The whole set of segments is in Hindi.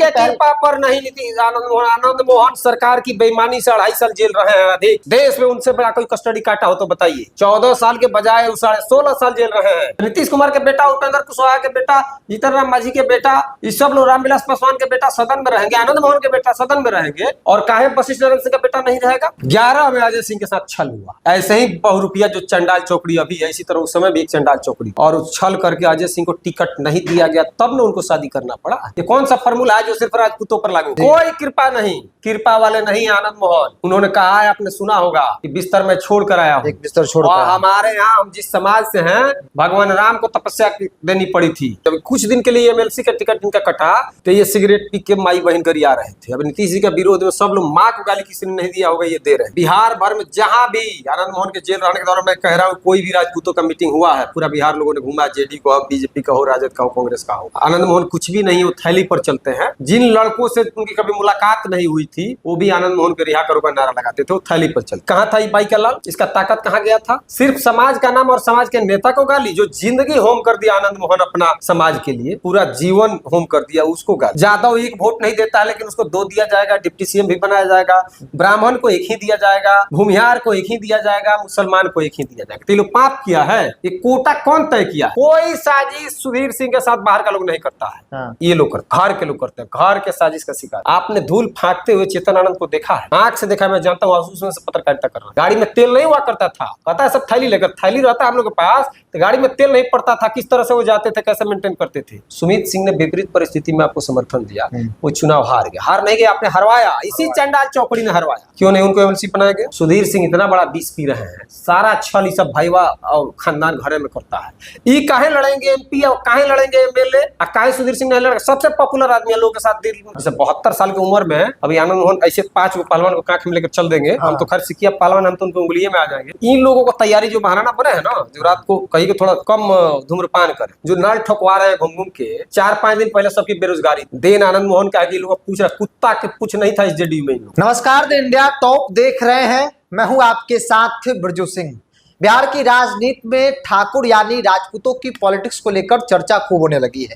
किसके कृपा पर नहीं नीति आनंद मोहन सरकार की बेईमानी से 2.5 साल जेल रहे हैं अधिक। देश में उनसे बड़ा कोई कस्टडी काटा हो तो बताइए। 14 साल के बजाय 16 साल जेल रहे हैं। नीतीश कुमार के बेटा, उपेंद्र कुशवाहा के बेटा, जीतन राम मांझी के बेटा, ये सब लोग, रामविलास पासवान के बेटा सदन में रहेंगे, आनंद मोहन के बेटा सदन में रहेंगे, और काहे वशिष्ठ नारायण सिंह का बेटा नहीं रहेगा। 11 में अजय सिंह के साथ छल हुआ। ऐसे ही बहुरूपिया जो चंडाल चौकड़ी अभी है, इसी तरह उस समय भी एक चंडाल चौकड़ी, और उस छल करके अजय सिंह को टिकट नहीं दिया गया, तब न उनको शादी करना पड़ा। ये कौन सा फॉर्मूला है जो सिर्फ राजपूतों पर लागू? कोई कृपा नहीं, कृपा वाले नहीं आनंद मोहन। उन्होंने कहा है, आपने सुना होगा कि बिस्तर में छोड़ कर आया हूं। एक बिस्तर छोड़ और हमारे यहाँ, हम जिस समाज से हैं, भगवान राम को तपस्या देनी पड़ी थी। जब कुछ दिन के लिए एमएलसी का टिकट इनका कटा, तो ये सिगरेट पी के माई बहन करी आ रहे थे। अब नीतीश जी का विरोध में सब लोग, माँ को गाली किसी ने नहीं दिया होगा, ये दे रहे। बिहार भर में जहां भी आनंद मोहन के जेल रहने के दौरान, मैं कह रहा हूँ, कोई भी राजपूतों का मीटिंग हुआ है, पूरा बिहार लोगों ने घूमा, जेडी का हो, बीजेपी का हो, राजद का हो, कांग्रेस का हो, आनंद मोहन कुछ भी नहीं, वो थैली पर चलते हैं। जिन लड़कों से उनकी कभी मुलाकात नहीं हुई थी, वो भी आनंद मोहन के रिहा करो का नारा लगाते थे, वो थैली पर चलते। कहाँ था बाई का लाल? इसका ताकत कहाँ गया था? सिर्फ समाज का नाम और समाज के नेता को गाली। जो जिंदगी होम कर दिया आनंद मोहन अपना समाज के लिए, पूरा जीवन होम कर दिया, उसको गाली। जादव एक वोट नहीं देता है, लेकिन उसको 2 दिया जाएगा, डिप्टी सीएम भी बनाया जाएगा, ब्राह्मण को 1 ही दिया जाएगा, भूमिहार को 1 ही दिया जाएगा, मुसलमान को 1 ही दिया जाएगा। तो ये लोग पाप किया है। ये कोटा कौन तय किया? कोई साजिश सुधीर सिंह के साथ बाहर का लोग नहीं करता है। हाँ। ये लोग करते, घर के लोग करते हैं, घर के साजिश का शिकार। आपने धूल फाँकते हुए चेतन आनंद को देखा है, आंख से देखा है, मैं जानता हूँ, उसमें से पत्रकारिता कर रहा हूँ। गाड़ी में तेल नहीं हुआ करता था, पता है, सब थैली लेकर, थैली रहता है हम लोग के पास, तो गाड़ी में तेल नहीं पड़ता था। किस तरह से वो जाते थे, कैसे मेंटेन करते थे। सुमित सिंह ने विपरीत परिस्थिति में आपको समर्थन दिया, वो चुनाव हार गया। हार नहीं गया, आपने हरवाया, इसी चंडाल चौकड़ी ने हरवाया। क्यों नहीं उनको एमएलसी बनाया गया? सुधीर सिंह इतना बड़ा विष पी रहे हैं, सारा छल ये सब भाईवा और खानदान घरे में करता है। ये काहे लड़ेंगे एमपी और काहे लड़ेंगे एमएलए, काहे सुधीर सिंह नहीं लड़ेगा? सबसे पॉपुलर आदमी है लोगों के साथ। 72 साल की उम्र में अभी आनंद मोहन ऐसे 5 पहलवान को कांख में लेकर चल देंगे। हम तो खैर सिकिया पहलवान, हम तो उनको उंगलिये में आ जाएंगे। इन लोगों को तैयारी जो महाराणा बने हैं ना, जो रात को कहीं के थोड़ा कम धूम्रपान करे, जो नल ठोकवा रहे हैं घूम घूम के, 4-5 दिन पहले सबकी बेरोजगारी देन आनंद मोहन का लोग पूछ रहे, कुत्ता के पूछ नहीं था इस जेडीयू में। नमस्कार, द इंडिया टॉप देख रहे हैं, मैं हूं आपके साथ ब्रजू सिंह। बिहार की राजनीति में ठाकुर यानी राजपूतों की पॉलिटिक्स को लेकर चर्चा खूब होने लगी है।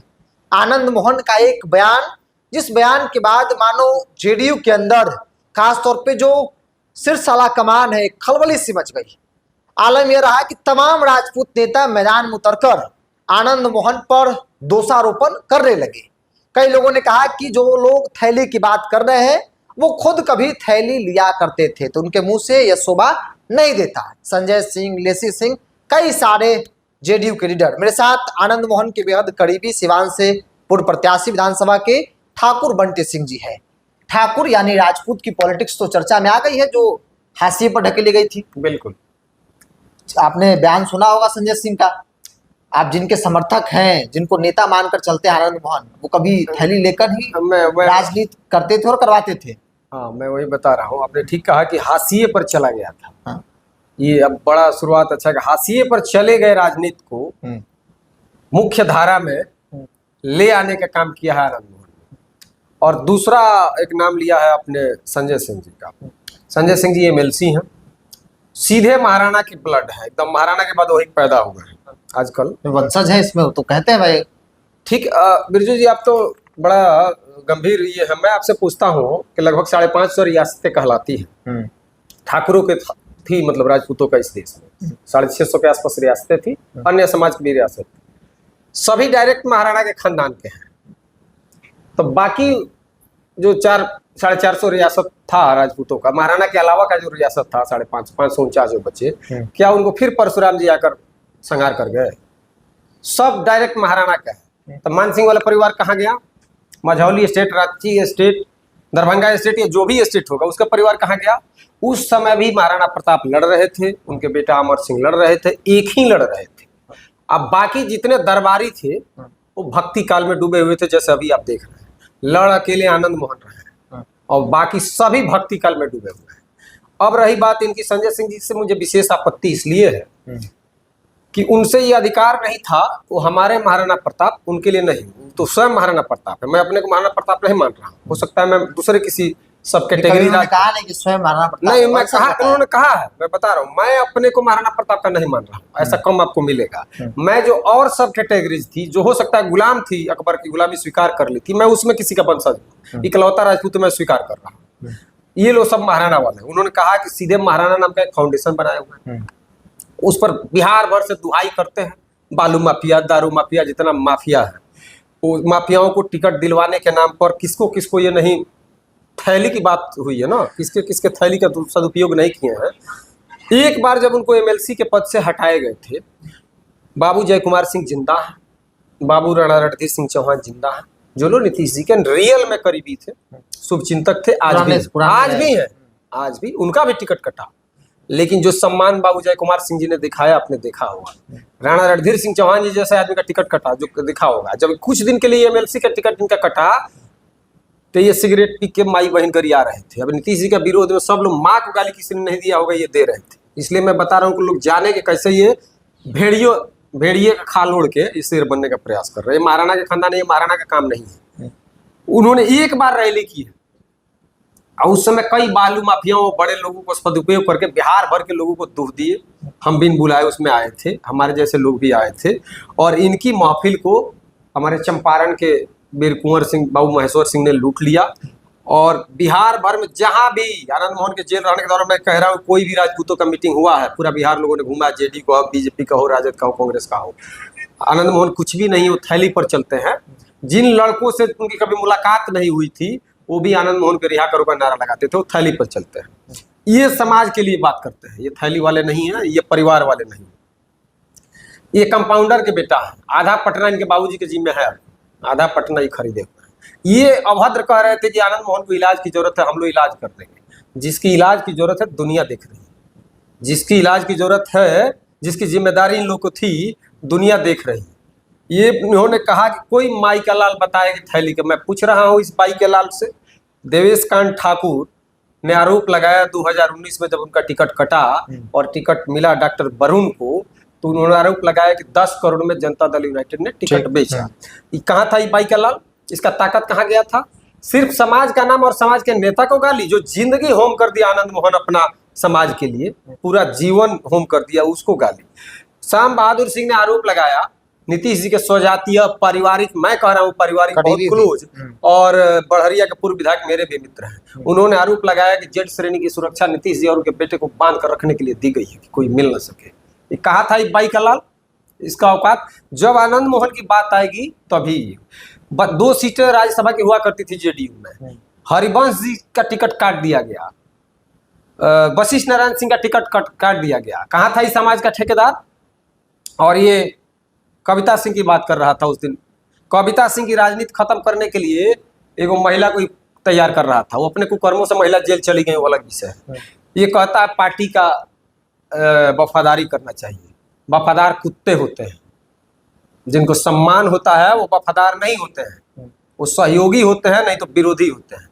आनंद मोहन का एक बयान, जिस बयान के बाद मानो जेडीयू के अंदर खासतौर पे जो सिरसाला कमान है, खलबली सी मच गई। आलम यह रहा कि तमाम राजपूत नेता मैदान में उतरकर आनंद मोहन पर दोषारोपण करने लगे। कई लोगों ने कहा कि जो लोग थैली की बात कर रहे हैं, वो खुद कभी थैली लिया करते थे, तो उनके मुंह से यह शोभा नहीं देता। संजय सिंह, लेसी सिंह, कई सारे जेडीयू के लीडर। मेरे साथ आनंद मोहन के बेहद करीबी सिवान से पूर्व प्रत्याशी विधानसभा के ठाकुर बंटी सिंह जी है। ठाकुर यानी राजपूत की पॉलिटिक्स तो चर्चा में आ गई है, जो हाशिए पर ढकेली गई थी। बिल्कुल, आपने बयान सुना होगा संजय सिंह का। आप जिनके समर्थक हैं, जिनको नेता मानकर चलते हैं आनंद मोहन, वो कभी थैली लेकर ही राजनीति करते थे और करवाते थे। हाँ, मैं वही बता रहा हूँ। आपने ठीक कहा कि हाशिए पर चला गया था। हाँ। ये अब बड़ा शुरुआत अच्छा है, हाशिए पर चले गए राजनीति को मुख्य धारा में ले आने का काम किया है आनंद मोहन ने। और दूसरा एक नाम लिया है अपने संजय सिंह जी का। संजय सिंह जी एमएलसी हैं, सीधे महाराणा की ब्लड है, एकदम महाराणा के बाद वही पैदा हुए हैं। आजकल वंशज है इसमें, तो कहते हैं भाई। ठीक, बिरजू जी, आप तो बड़ा गंभीर ये है। मैं आपसे पूछता हूँ कि लगभग 550 रियासतें कहलाती हैं। ठाकुरों के थी, मतलब राजपूतों का इस देश में 650 के आसपास रियासतें थी, अन्य समाज की भी रियासत, सभी डायरेक्ट महाराणा के खानदान के हैं। तो बाकी जो 450 रियासत था राजपूतों का, महाराणा के अलावा का जो रियासत था 549 जो बचे, क्या उनको फिर परशुराम जी आकर संहार कर गए? सब डायरेक्ट महाराणा का है। तो मान सिंह वाला परिवार कहाँ गया? Majhauli state, Ranchi state, Darbhanga state, या जो भी स्टेट होगा, उसका परिवार कहाँ गया? उस समय भी महाराणा प्रताप लड़ रहे थे, उनके बेटा अमर सिंह लड़ रहे थे, एक ही लड़ रहे थे। अब बाकी जितने दरबारी थे वो भक्ति काल में डूबे हुए थे, जैसे अभी आप देख रहे हैं। लड़ अकेले आनंद मोहन रहे हैं और बाकी सभी भक्ति काल में डूबे हुए हैं। अब रही बात इनकी, संजय सिंह जी से मुझे विशेष आपत्ति इसलिए है कि उनसे ये अधिकार नहीं था। वो हमारे महाराणा प्रताप उनके लिए नहीं, तो स्वयं महाराणा प्रताप है। मैं अपने को महाराणा प्रताप नहीं मान रहा हूँ, हो सकता है मैं दूसरे किसी सब कभी कैटेगरी उन्होंने कहा नहीं कि स्वयं महाराणा प्रताप नहीं, को मैं वंशज कहा, बताया। उन्होंने कहा है, मैं बता रहा हूँ, मैं अपने को महाराणा प्रताप का नहीं मान रहा हूँ, ऐसा कम आपको मिलेगा। मैं जो और सब कैटेगरीज थी, जो हो सकता है गुलाम थी, अकबर की गुलामी स्वीकार कर ली थी, मैं उसमें किसी का वंशज हूँ, इकलौता राजपूत मैं स्वीकार कर रहा हूँ। ये लोग सब महाराणा वाले हैं। उन्होंने कहा कि सीधे महाराणा नाम का एक फाउंडेशन बनाया हुआ है, उस पर बिहार भर से दुहाई करते हैं, बालू माफिया, दारू माफिया, जितना माफिया है, वो माफियाओं को टिकट दिलवाने के नाम पर किसको किसको ये नहीं, थैली की बात हुई है ना, किसके किसके थैली का सदुपयोग नहीं किए हैं। एक बार जब उनको एमएलसी के पद से हटाए गए थे, बाबू जय कुमार सिंह जिंदा है, बाबू राणा रणधीर सिंह चौहान जिंदा है, जो लोग नीतीश जी के रियल में करीबी थे, शुभचिंतक थे, आज भी है, आज भी उनका भी टिकट कटा। लेकिन जो सम्मान बाबू जय कुमार सिंह जी ने दिखाया, आपने देखा होगा, राणा रणधीर सिंह चौहान जी जैसे आदमी का टिकट कटा, जो दिखा होगा, जब कुछ दिन के लिए एमएलसी का टिकट इनका कटा, तो ये सिगरेट पी के माई बहन गरिया रहे थे। अब नीतीश जी का विरोध में सब लोग, माँ को गाली किसी ने नहीं दिया होगा, ये दे रहे थे। इसलिए मैं बता रहा हूँ कि लोग जाने के कैसे ये भेड़िए का खाल ओढ़ के इस शेर बनने का प्रयास कर रहे हैं। महाराणा के खानदान, ये महाराणा का काम नहीं है। उन्होंने एक बार रैली की है और उस समय कई बालू माफियाओं, बड़े लोगों को सदुपयोग करके बिहार भर के लोगों को दुख दिए। हम बिन बुलाए उसमें आए थे, हमारे जैसे लोग भी आए थे, और इनकी महफिल को हमारे चंपारण के वीर कुंवर सिंह, बाबू महेश्वर सिंह ने लूट लिया। और बिहार भर में जहां भी आनंद मोहन के जेल रहने के दौरान, मैं कह रहा हूँ, कोई भी राजपूतों का मीटिंग हुआ है, पूरा बिहार लोगों ने घूमा, जेडी का हो, बीजेपी का हो, राजद का हो, कांग्रेस का हो, आनंद मोहन कुछ भी नहीं, वो थैली पर चलते हैं। जिन लड़कों से उनकी कभी मुलाकात नहीं हुई थी, वो भी आनंद मोहन के रिहा करो का नारा लगाते थे, वो थैली पर चलते हैं। ये समाज के लिए बात करते हैं, ये थैली वाले नहीं है, ये परिवार वाले नहीं। ये कंपाउंडर के बेटा है, आधा पटना इनके बाबूजी के जिम्मे है, आधा पटना ही खरीदे हुए हैं। ये अभद्र कह रहे थे कि आनंद मोहन को इलाज की जरूरत है, हम लोग इलाज कर देंगे। जिसकी इलाज की जरूरत है दुनिया देख रही है, जिसकी इलाज की जरूरत है, जिसकी जिम्मेदारी इन लोगों को थी, दुनिया देख रही है। ये उन्होंने कहा कि कोई माई का लाल बताए कि थैली का। मैं पूछ रहा हूँ इस माई के लाल से, देवेश कांत ठाकुर ने आरोप लगाया 2019 में, जब उनका टिकट कटा और टिकट मिला डॉक्टर वरुण को, तो उन्होंने आरोप लगाया कि 10 करोड़ में जनता दल यूनाइटेड ने टिकट बेचा। ये कहाँ था ये माई का लाल? इसका ताकत कहाँ गया था? सिर्फ समाज का नाम और समाज के नेता को गाली, जो जिंदगी होम कर दिया आनंद मोहन अपना समाज के लिए, पूरा जीवन होम कर दिया, उसको गाली। श्याम बहादुर सिंह ने आरोप लगाया नीतीश जी के स्वजातीय, पारिवारिक, मैं कह रहा हूँ पारिवारिक बहुत क्लोज, और बड़हरिया के पूर्व विधायक मेरे भी मित्र हैं, उन्होंने आरोप लगाया कि जेड श्रेणी की सुरक्षा नीतीश जी और उनके बेटे को बांध कर रखने के लिए दी गई है कि कोई मिल न सके। ये कहा था बाई का लाल, इसका औकात। जब आनंद मोहन की बात आएगी तभी 2 सीटें राज्यसभा की हुआ करती थी जेडीयू में, हरिवंश जी का टिकट काट दिया गया, वशिष्ठ नारायण सिंह का टिकट काट दिया गया। कहाँ था इस समाज का ठेकेदार? और ये कविता सिंह की बात कर रहा था उस दिन, कविता सिंह की राजनीति खत्म करने के लिए एगो महिला को तैयार कर रहा था, वो अपने कुकर्मों से महिला जेल चली गई, वो अलग विषय है। ये कहता है पार्टी का वफादारी करना चाहिए। वफादार कुत्ते होते हैं, जिनको सम्मान होता है वो वफादार नहीं होते हैं, वो सहयोगी होते हैं, नहीं तो विरोधी होते हैं।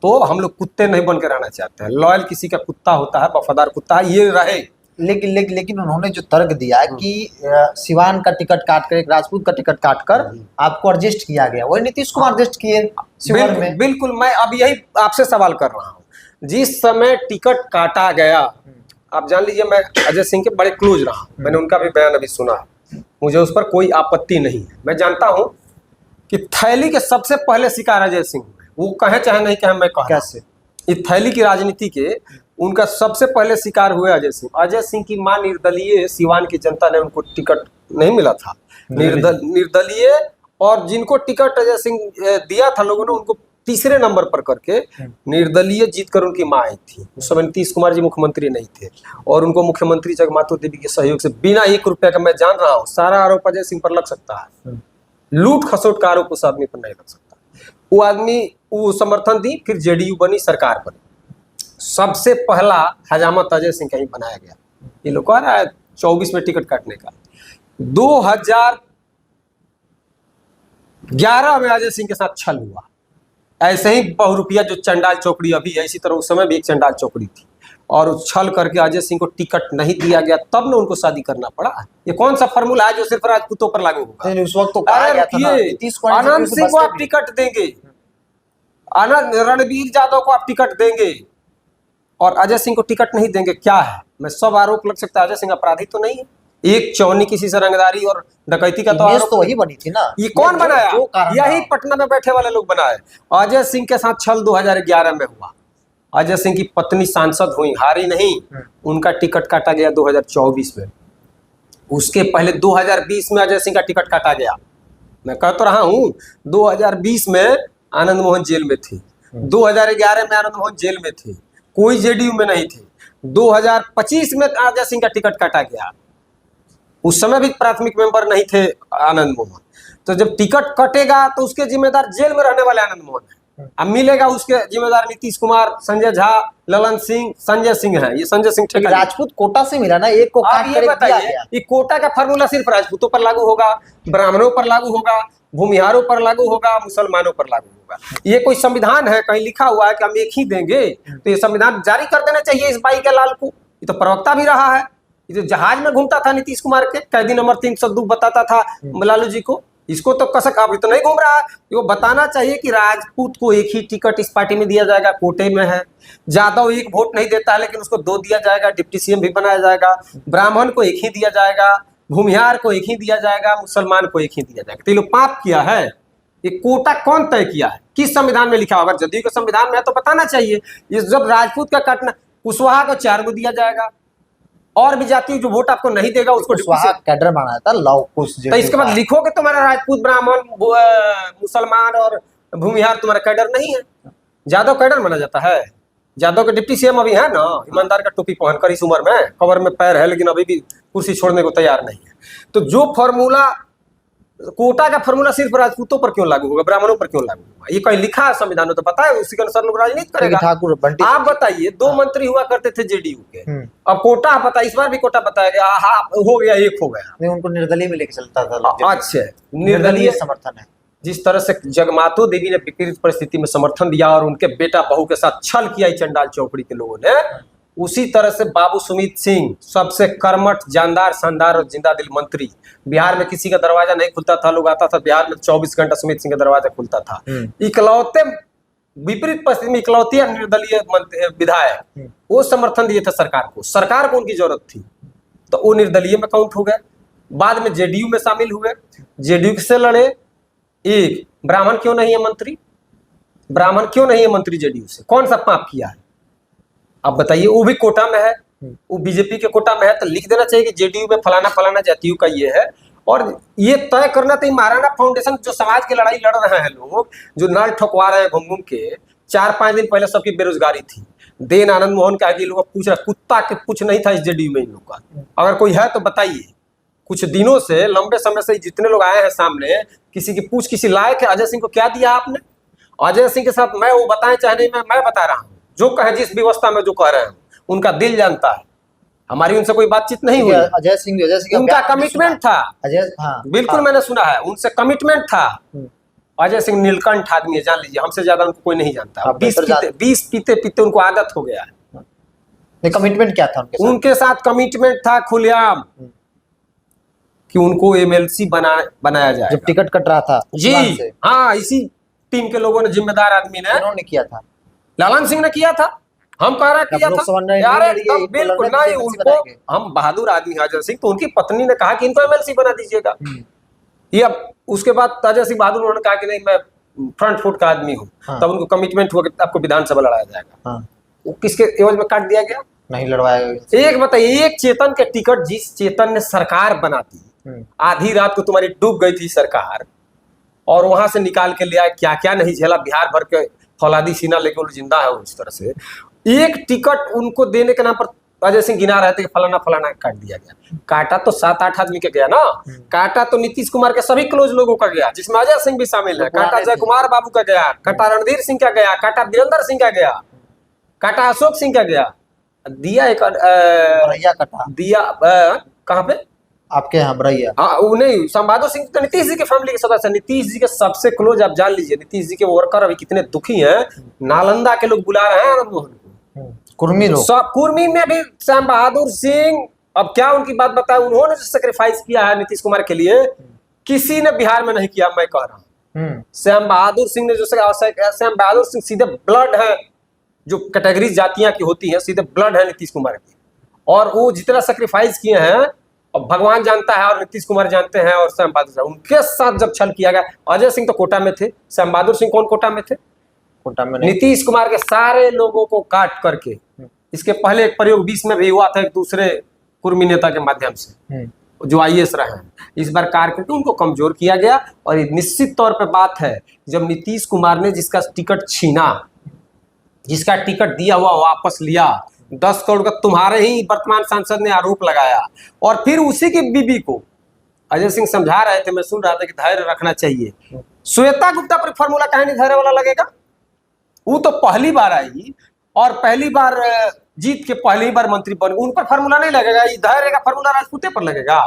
तो हम लोग कुत्ते नहीं बन के रहना चाहते हैं। लॉयल किसी का कुत्ता होता है, वफादार कुत्ता है, ये रहे। लेकिन उन्होंने जो तर्क दिया कि सिवान का टिकट काटकर, एक राजपूत का टिकट काटकर आपको एडजस्ट किया गया, वही नीतीश कुमार एडजस्ट किए शिवहर में। बिल्कुल, मैं अब यही आपसे सवाल कर रहा हूँ। जिस समय टिकट काटा गया, आप जान लीजिए मैं अजय सिंह के बड़े क्लोज रहा, मैंने उनका भी बयान अभी सुना, मुझे उस पर कोई आपत्ति नहीं है। मैं जानता हूँ कि थैली के सबसे पहले शिकार अजय सिंह, वो कहे चाहे नहीं कहे, मैं कह कैसे इस थैली की राजनीति के उनका सबसे पहले शिकार हुए अजय सिंह। अजय सिंह की मां निर्दलीय, सिवान की जनता ने उनको टिकट नहीं मिला था, निर्दलीय, और जिनको टिकट अजय सिंह दिया था लोगों ने, उनको तीसरे नंबर पर करके निर्दलीय जीतकर उनकी मां आई थी। उस समय नीतीश कुमार जी मुख्यमंत्री नहीं थे, और उनको मुख्यमंत्री जगमातो देवी के सहयोग से बिना 1 रुपया का, मैं जान रहा हूँ सारा आरोप अजय सिंह पर लग सकता है, लूट खसोट का आरोप उस आदमी पर नहीं लग सकता। वो आदमी वो समर्थन दी, फिर जेडीयू बनी, सरकार बनी। सबसे पहला हजामत अजय सिंह का ही बनाया गया। ये लोग कह रहा है 24 में टिकट काटने का। 2011 में अजय सिंह के साथ छल हुआ, ऐसे ही बहुरुपिया जो चंडाल चौकड़ी अभी है, इसी तरह उस समय भी एक चंडाल चौकड़ी थी, और उस छल करके अजय सिंह को टिकट नहीं दिया गया, तब न उनको शादी करना पड़ा। ये कौन सा फॉर्मूला है जो सिर्फ राजपूतों पर लागू होगा? उस वक्त तो कहा गया था ना, आनंद सिंह को आप टिकट देंगे, आनंद रणबीर यादव को आप टिकट देंगे और अजय सिंह को टिकट नहीं देंगे, क्या है? मैं सब आरोप लग सकता है, अजय सिंह अपराधी तो नहीं है। एक चौनी किसी से रंगदारी और डकैती का तो इमेज आरोप तो वही बनी थी ना। ये कौन बनाया? कारण यही था। पटना में बैठे वाले लोग बनाए। अजय सिंह के साथ छल 2011 में हुआ। अजय सिंह की पत्नी सांसद हुई, हारी नहीं, उनका टिकट काटा गया 2024 में। उसके पहले 2020 में अजय सिंह का टिकट काटा गया। मैं कह तो रहा हूं 2020 में आनंद मोहन जेल में थे, 2011 में आनंद मोहन जेल में थे, कोई जेडीयू में नहीं थे। 2025 में अजय सिंह का टिकट काटा गया, उस समय भी प्राथमिक मेंबर नहीं थे आनंद मोहन। तो जब टिकट कटेगा तो उसके जिम्मेदार जेल में रहने वाले आनंद मोहन है। अब मिलेगा उसके जिम्मेदार नीतीश कुमार, संजय झा, ललन सिंह, संजय सिंह है। ये संजय सिंह ठेका राजपूत कोटा से मिला ना, एक को आप काट ये कर दिया बताइए, गया। ये कोटा का फार्मूला सिर्फ राजपूतों पर लागू होगा, ब्राह्मणों पर लागू होगा, भूमिहारों पर लागू होगा, मुसलमानों पर लागू होगा? ये कोई संविधान है कहीं लिखा हुआ है कि हम एक ही देंगे? तो ये संविधान जारी कर देना चाहिए इस बाई के लाल को। ये तो प्रवक्ता भी रहा है, ये तो जहाज में घूमता था नीतीश कुमार के, कैदी नंबर 302 बताता था लालू जी को। इसको तो कसक अब तो नहीं घूम रहा है। वो बताना चाहिए कि राजपूत को एक ही टिकट इस पार्टी में दिया जाएगा, कोटे में है। यादव एक वोट नहीं देता है लेकिन उसको 2 दिया जाएगा, डिप्टी सीएम भी बनाया जाएगा। ब्राह्मण को एक ही दिया जाएगा, भूमिहार को एक ही दिया जाएगा, मुसलमान को एक ही दिया जाएगा। तो ये लोग पाप किया है। ये कोटा कौन तय किया है? किस संविधान में लिखा होगा? जदयू के संविधान में है तो बताना चाहिए। ये जब राजपूत का काटना, कुशवाहा को 4 गो दिया जाएगा, और भी जाति जो वोट आपको नहीं देगा उसको कैडर बनाया था लव कुश। तो इसके बाद लिखो कि तुम्हारा राजपूत, ब्राह्मण, मुसलमान और भूमिहार तुम्हारा कैडर नहीं है। यादव कैडर माना जाता है? यादव के डिप्टी सीएम अभी है ना, ईमानदार का टोपी पहनकर इस उम्र में, कवर में पैर है लेकिन अभी भी कुर्सी छोड़ने को तैयार नहीं है। तो जो फॉर्मूला, कोटा का फॉर्मूला सिर्फ राजपूतों पर क्यों लागू होगा, ब्राह्मणों पर क्यों लागू होगा? ये कहीं लिखा है संविधान में तो पता है, उसी के अनुसार लोग राजनीति करेगा। ठाकुर बंटी, आप बताइए, 2 मंत्री हुआ करते थे जेडीयू के, अब कोटा पता, इस बार भी कोटा बताया गया, हाँ हो गया, एक हो गया। नहीं, उनको निर्दलीय में लेके चलता था। अच्छा, निर्दलीय समर्थन है। जिस तरह से जगमातो देवी ने विपरीत परिस्थिति में समर्थन दिया और उनके बेटा बहू के साथ छल किया चंडाल चौपड़ी के लोगों ने, उसी तरह से बाबू सुमित सिंह सबसे कर्मठ, जानदार, शानदार और जिंदा दिल मंत्री। बिहार में किसी का दरवाजा नहीं खुलता था, लोग आता था बिहार में 24 घंटा सुमित सिंह का दरवाजा खुलता था। इकलौते विपरीत परिस्थिति में इकलौती निर्दलीय विधायक वो समर्थन दिए थे सरकार को। सरकार को उनकी जरूरत थी तो वो निर्दलीय में काउंट हो गए। बाद में जेडीयू में शामिल हुए, जेडीयू से लड़े। एक ब्राह्मण क्यों नहीं है मंत्री? ब्राह्मण क्यों नहीं है मंत्री जेडीयू से? कौन सा पाप किया है? आप बताइए। वो भी कोटा में है, वो बीजेपी के कोटा में है, तो लिख देना चाहिए कि जेडीयू में फलाना फलाना जातियों का ये है। और ये तय करना तो महाराणा फाउंडेशन जो समाज की लड़ाई लड़ रहे हैं लोग, जो नल ठोकवा रहे हैं घूम घूम के, 4-5 दिन पहले सबकी बेरोजगारी थी। देन आनंद मोहन का आगे लोग पूछ रहे, कुत्ता के कुछ नहीं था इस जेडीयू में इन लोग का। अगर कोई है तो बताइए। कुछ दिनों से, लंबे समय से जितने लोग आए हैं सामने, किसी की पूछ किसी लायक है? अजय सिंह को क्या दिया आपने? अजय सिंह के साथ मैं वो बताएं चाहे नहीं, मैं बता रहा हूँ, जो कहे जिस व्यवस्था में जो कह रहे हैं उनका दिल जानता है। हमारी उनसे कोई बातचीत नहीं हुई। अजय सिंह उनका कमिटमेंट था। अजय, हाँ, बिल्कुल मैंने सुना है, उनसे कमिटमेंट था। अजय सिंह नीलकंठ आदमी है, जान लीजिए, हमसे ज्यादा उनको कोई नहीं जानता। 20 पीते पीते उनको आदत हो गया है। कमिटमेंट क्या था उनके साथ? कमिटमेंट था खुलेआम कि उनको एमएलसी बनाया जाए। जब टिकट कट रहा था जी, हाँ, इसी टीम के लोगों ने, जिम्मेदार आदमी ने, उन्होंने किया था। लालन सिंह ने किया था। हम कह रहे किया था यार, बिल्कुल नहीं। उनको, हम बहादुर आदमी अजय सिंह, तो उनकी पत्नी ने कहा कि इनको एमएलसी बना दीजिएगा। ये अब उसके बाद अजय सिंह बहादुर उन्होंने कहा कि नहीं, मैं फ्रंट फुट का आदमी हूँ। तब उनको कमिटमेंट हुआ कि आपको विधानसभा लड़ाया जाएगा। वो किसके एवज में काट दिया गया? नहीं लड़वाया। एक बताइए, एक चेतन के टिकट जिस चेतन ने सरकार बना दी, आधी रात को तुम्हारी डूब गई थी सरकार, और वहां से निकाल के लिया, क्या क्या नहीं झेला, बिहार भर के फौलादी सीना लेके वो जिंदा है। उस तरह से एक टिकट उनको देने के नाम पर अजय सिंह गिना रहे थे कि फलाना फलाना काट दिया गया। काटा तो 7-8 आदमी का गया ना। काटा तो नीतीश कुमार के सभी क्लोज लोगों का गया, जिसमें अजय सिंह भी शामिल है। काटा जय कुमार बाबू का गया, काटा रणधीर सिंह का गया, काटा वीरेंद्र सिंह का गया, काटा अशोक सिंह का गया। दिया एक कटा दिया कहाँ पे? आपके यहाँ बरैया। हाँ, वो नहीं, संवादो सिंह तो नीतीश जी के फैमिली के सदस्य, नीतीश जी के सबसे क्लोज। आप जान लीजिए नीतीश जी के वर्कर अभी कितने दुखी हैं। नालंदा के लोग बुला रहे हैं आनंद मोहन को, कुर्मी लोग। सब कुर्मी में भी श्याम बहादुर सिंह, अब क्या उनकी बात बताए, उन्होंने जो सेक्रीफाइस किया है नीतीश कुमार के लिए, किसी ने बिहार में नहीं किया। मैं कह रहा हूँ श्याम बहादुर सिंह ने जो श्याम बहादुर सिंह सीधे ब्लड है, जो कैटेगरी जातियां की होती हैं सीधे ब्लड है नीतीश कुमार की, और वो जितना सेक्रीफाइस किए हैं और भगवान जानता है और नीतीश कुमार जानते हैं और श्याम बहादुर सिंह, उनके साथ जब छल किया गया। अजय सिंह तो कोटा में थे, श्याम बहादुर सिंह कौन कोटा में थे? कोटा में नहीं। नीतीश कुमार के सारे लोगों को काट करके, इसके पहले एक प्रयोग 20 में भी हुआ था एक दूसरे कुर्मी नेता के माध्यम से जो IAS रहे हैं, इस बार कार करके उनको कमजोर किया गया। और निश्चित तौर पे बात है, जब नीतीश कुमार ने जिसका टिकट छीना, जिसका टिकट दिया हुआ वापस लिया, 10 करोड़ का तुम्हारे ही वर्तमान सांसद ने आरोप लगाया, और फिर उसी की बीबी को अजय सिंह समझा रहे थे, मैं सुन रहा था कि धैर्य रखना चाहिए। श्वेता गुप्ता पर फॉर्मूला काहे नहीं धैर्य वाला लगेगा? वो तो पहली बार आई और पहली बार जीत के पहली बार मंत्री बन, उन पर फॉर्मूला नहीं लगेगा। धैर्य का फॉर्मूला राजपूते पर लगेगा,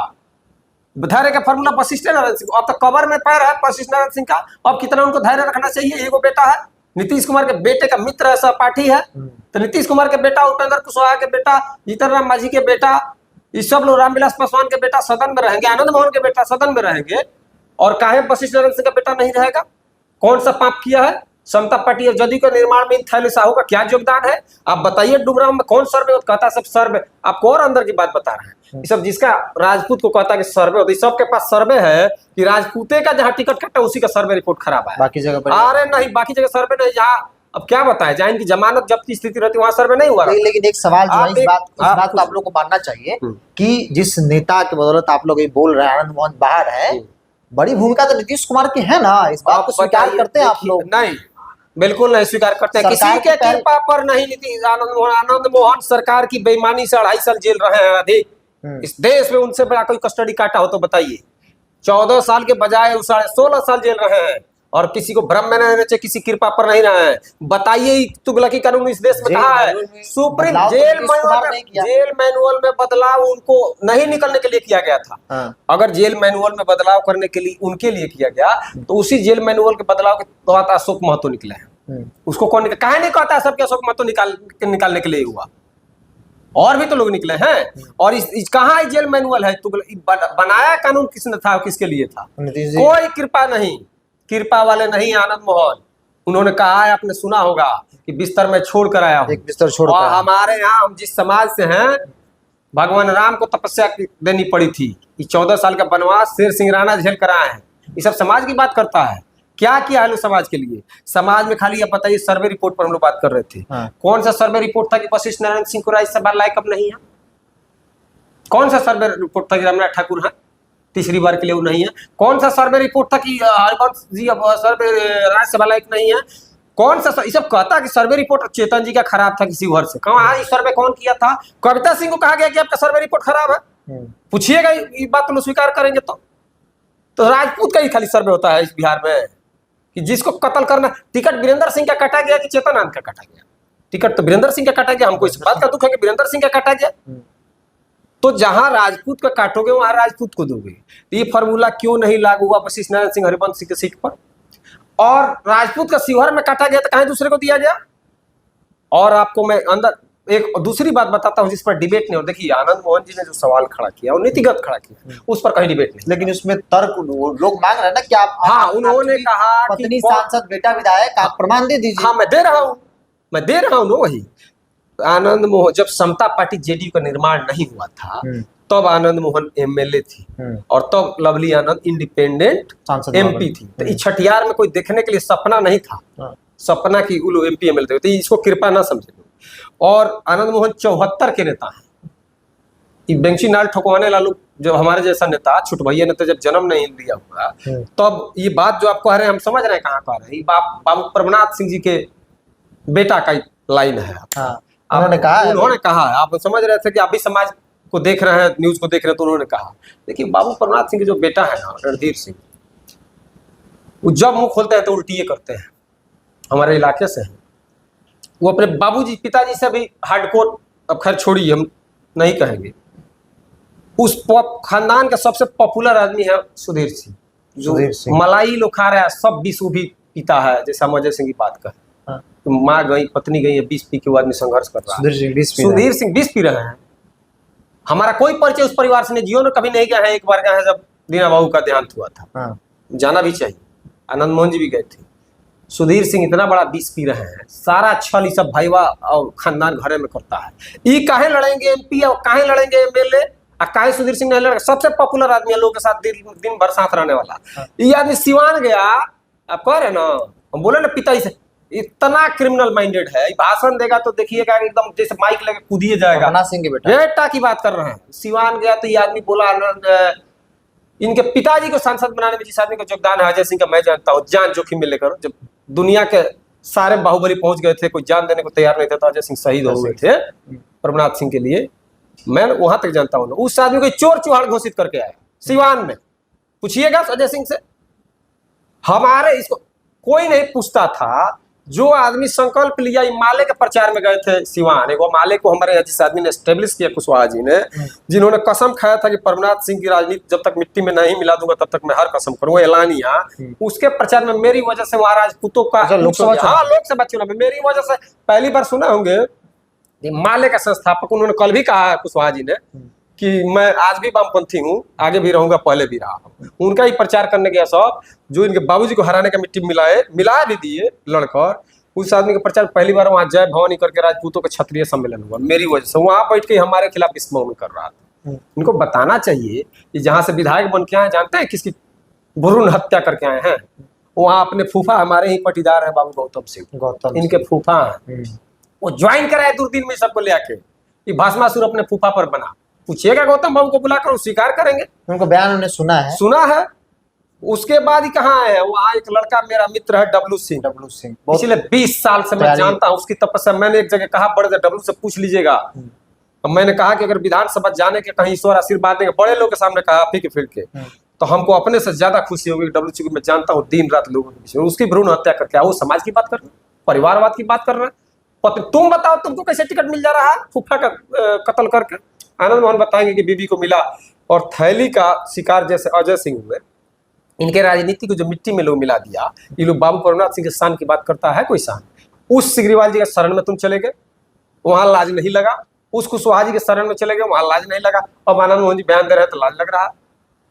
धैर्य का फॉर्मूला वशिष्ठ नारायण सिंह। अब तो कबर में पैर है वशिष्ठ नारायण सिंह का, अब कितना उनको धैर्य रखना चाहिए। एगो बेटा है, नीतीश कुमार के बेटे का मित्र है, सहपाठी है, तो नीतीश कुमार के बेटा, उपेंद्र कुशवाहा के बेटा, जीतन राम मांझी के बेटा, ये सब लोग, रामविलास पासवान के बेटा सदन में रहेंगे, आनंद मोहन के बेटा सदन में रहेंगे, और काहे वशिष्ठ नारायण सिंह का बेटा नहीं रहेगा? कौन सा पाप किया है? समता पार्टी और जदयू के निर्माण में थैले साहू का क्या योगदान है? आप बताइए। डुमराव में कौन सर्वे कहता है? सब सर्वे, आपको और अंदर की बात बता रहे हैं। ये सब जिसका राजपूत को कहता है कि सर्वे होता है, सबके पास सर्वे है कि राजपूते का जहाँ टिकट कटा उसी का सर्वे रिपोर्ट खराब है, बाकी जगह पर अरे नहीं, बाकी जगह सर्वे नहीं। जहाँ अब क्या बताए, जहाँ इनकी जमानत जब्त की स्थिति रहती है वहां सर्वे नहीं हुआ। लेकिन एक सवाल जो है, इस बात को आप लोग को मानना चाहिए कि जिस नेता की बदौलत आप लोग ये बोल रहे हैं आनंद मोहन बाहर है, बड़ी भूमिका तो नीतीश कुमार की है ना, इस बात को स्वीकार करते हैं आप लोग? नहीं, बिल्कुल नहीं स्वीकार करते हैं। किसी के कृपा पर नहीं। नीतीश आनंद मोहन सरकार की बेईमानी से 2.5 साल जेल रहे हैं अधिक। इस देश में उनसे बड़ा कोई कस्टडी काटा हो तो बताइए। 14 साल के बजाय 16 साल जेल रहे हैं, और किसी को भ्रम में नहीं रहना चाहिए, किसी कृपा पर नहीं रहे हैं। बताइए तुगलकी कानून इस देश में कहा है? सुप्रीम जेल मैनुअल में बदलाव उनको नहीं निकलने के लिए किया गया था। अगर जेल मैनुअल में बदलाव करने के लिए उनके लिए किया गया, तो उसी जेल मैनुअल के बदलाव के बाद अशोक महतो निकले हैं। उसको कौन कहा नहीं कहता है? सबके अशोक महतो निकालने के लिए हुआ, और भी तो लोग निकले हैं। और इस कहाँ जेल मैनुअल है? बनाया कानून किसने था, किसके लिए था? कोई कृपा नहीं, कृपा वाले नहीं आनंद मोहन। उन्होंने कहा है, आपने सुना होगा कि बिस्तर में छोड़ कर आया हूं, एक बिस्तर छोड़ और हमारे यहाँ, हम जिस समाज से हैं, भगवान राम को तपस्या देनी पड़ी थी। ये 14 साल का वनवास शेर सिंह राणा झेल कर आए हैं। ये सब समाज की बात करता है। क्या किया है समाज के लिए? समाज में खाली, आप बताइए, सर्वे रिपोर्ट पर हम लोग बात कर रहे थे। कौन सा सर्वे रिपोर्ट था कि वशिष्ठ नारायण सिंह को राज्यसभा लायक अब नहीं है? कौन सा सर्वे रिपोर्ट था कि रामनाथ ठाकुर है तीसरी बार के लिए वो नहीं है? कौन सा सर्वे रिपोर्ट था कि हरिवंश जी अब सर्वे राज्यसभा लायक नहीं है? कौन सा? ये सब कहता कि सर्वे रिपोर्ट चेतन जी का खराब था किसी घर से। कहाँ ये सर्वे कौन किया था? कविता सिंह को कहा गया कि आपका सर्वे रिपोर्ट खराब है। पूछिएगा, ये बात तो लोग स्वीकार करेंगे। तो राजपूत का ही खाली सर्वे होता है इस बिहार में कि जिसको कत्ल करना। टिकट वीरेंद्र सिंह का काटा गया कि चेतन आनंद का काटा गया? टिकट तो वीरेंद्र सिंह का काटा गया। हमको इस बात का दुख है कि वीरेंद्र सिंह का काटा गया। तो जहां राजपूत का काटोगे वहां राजपूत को दोगे। ये फॉर्मूला क्यों नहीं लागू हुआ वशिष्ठ नारायण सिंह हरिवंश सिंह की सीट पर? और राजपूत का शिवहर में काटा गया तो कहीं दूसरे को दिया गया? और आपको मैं अंदर एक दूसरी बात बताता हूं जिस पर डिबेट नहीं हो। देखिए, आनंद मोहन जी ने जो सवाल खड़ा किया वो नीतिगत खड़ा किया, उस पर कहीं डिबेट नहीं। लेकिन उसमें तर्क लोग मांग रहे हैं ना कि आप, हाँ, उन्होंने कहा पत्नी सांसद बेटा विधायक, आप प्रमाण दे दीजिए। हाँ, मैं दे रहा हूँ वही। आनंद मोहन, जब समता पार्टी जेडीयू का निर्माण नहीं हुआ था तब आनंद मोहन एमएलए थी, और तब लवली आनंद इंडिपेंडेंट एमपी थी। तो इस छठियार में कोई देखने के लिए सपना नहीं था, सपना की उलो एमपी एमएलए थे। इसको कृपा ना समझे। और आनंद मोहन 74 के नेता हैं। बेंची नाल ठोकवाने लालू जो हमारे जैसा नेता, छोट भैया ने तो जब जन्म नहीं लिया हुआ, तब ये बात जो आप कह रहे हैं हम समझ रहे हैं कहाँ कह रहे हैं। बाबू प्रभुनाथ सिंह जी के बेटा का लाइन है। उन्होंने कहा, आप समझ रहे थे कि आप भी समाज को देख रहे हैं, न्यूज को देख रहे हैं, तो उन्होंने कहा। देखिए, बाबू प्रभुनाथ सिंह के जो बेटा है ना, रणधीर सिंह, वो जब मुंह खोलते हैं तो उल्टी करते हैं। हमारे इलाके से है वो। अपने बाबूजी पिताजी से भी हार्डकोर, अब खैर छोड़िए, हम नहीं कहेंगे। उस खानदान का सबसे पॉपुलर आदमी है सुधीर सिंह, जो मलाई लोग खा रहा है, सब 20 भी पीता है, जैसा अजय सिंह की बात कहे। तो माँ गई, पत्नी गई है, 20 पी के आदमी संघर्ष कर रहा है। सुधीर सिंह 20 पी रहे हैं। हमारा कोई परिचय उस परिवार से नहीं, जियो ने कभी नहीं गया है। एक बार गया है जब दीना बाबू का देहांत हुआ था। जाना भी चाहिए। आनंद मोहन जी भी गए थे। सुधीर सिंह इतना बड़ा विष पी रहे हैं, सारा छल ये सब भाईवा और खानदान घरे में करता है। ये काहे लड़ेंगे एमपी और काहे लड़ेंगे एमएलए और काहे सुधीर सिंह नहीं लड़ेगा? सबसे पॉपुलर आदमी है, लोगों के साथ दिन भर साथ रहने वाला। ये आदमी सिवान गया, आप कह रहे ना, हम बोले ना पिता से इतना क्रिमिनल माइंडेड है, भाषण देगा तो देखिएगा एकदम जैसे माइक लेके कूदिए जाएगा। रमना सिंह के बेटा की बात कर रहे हैं। सिवान गया तो ये आदमी बोला, इनके पिताजी को सांसद बनाने में जिस आदमी का योगदान है अजय सिंह का, मैं जानता हूँ, जान जोखिम में लेकर। जब दुनिया के सारे बाहुबली पहुंच गए थे, कोई जान देने को तैयार नहीं था, तो अजय सिंह शहीद हो गए थे प्रभुनाथ सिंह के लिए। मैं वहां तक जानता हूँ। उस आदमी को चोर चुहाड़ घोषित करके आया सिवान में। पूछिएगा अजय सिंह से, हमारे इसको कोई नहीं पूछता था। जो आदमी संकल्प लिया, माले के प्रचार में गए थे सिवान, एक माले को हमारे जिस आदमी ने स्टेब्लिश किया, कुशवाहा जी ने, जिन्होंने कसम खाया था कि प्रभुनाथ सिंह की राजनीति जब तक मिट्टी में नहीं मिला दूंगा तब तक मैं हर कसम करूंगा, एलानिया। उसके प्रचार में मेरी वजह से वहां राजपूतों का लोकसभा चुनाव में मेरी वजह से, पहली बार सुना होंगे, माले का संस्थापक उन्होंने कल भी कहा कुशवाहा जी ने कि मैं आज भी वामपंथी हूँ, आगे भी रहूंगा, पहले भी रहा। उनका ही प्रचार करने गया सब, जो इनके बाबूजी को हराने का मिट्टी मिला भी दिए लड़कर। उस आदमी का प्रचार पहली बार वहां जय भवानी करके राजपूतों का क्षत्रिय सम्मेलन हुआ, मेरी वजह से। वहां बैठ के हमारे खिलाफ स्मोक कर रहा था। इनको बताना चाहिए कि जहां से विधायक बन के आए, जानते हैं किसकी भ्रूण हत्या करके आए हैं? वहां अपने फूफा, हमारे ही पटीदार है बाबू गौतम सिंह, इनके फूफा हैं। वो ज्वाइन कराए दूरबीन में सबको ले आके, कि भस्मासुर अपने फूफा पर बना। पूछिएगा गौतम बाबू को बुलाकर, वो स्वीकार करेंगे। उनको बयान उन्होंने सुना है। उसके बाद ही कहाँ है? वहाँ एक लड़का मेरा मित्र है डब्लू सिंह पिछले 20 साल से मैं जानता हूँ। उसकी तपस्या, मैंने एक जगह कहा, बड़े डब्लू से पूछ लीजिएगा। मैंने कहा कि अगर विधानसभा जाने के कहीं ईश्वर आशीर्वाद देंगे, बड़े लोगों के सामने कहा, आप ही के फील्ड के, तो हमको अपने से ज्यादा खुशी होगी। डब्लू सिंह मैं जानता हूँ दिन रात लोगों के बीच में, उसकी भ्रूण हत्या करके वो समाज की बात कर रहे हैं, परिवारवाद की बात कर रहे हैं। तुम बताओ, तुमको कैसे टिकट मिल जा रहा है फूफा का कत्ल करके? आनंद मोहन बताएंगे कि बीबी को मिला। और थैली का शिकार जैसे अजय सिंह हुए, इनके राजनीति को जो मिट्टी में लोग मिला दिया। ये लोग बाबू प्रभुनाथ सिंह के शान की बात करता है कोई शान? उस सिग्रीवाल जी के शरण में तुम चले गए, वहां लाज नहीं लगा। उस कुशवाहा जी के शरण में चले गए, वहां लाज नहीं लगा। अब आनंद मोहन जी बयान दे रहे हैं तो लाज लग रहा है।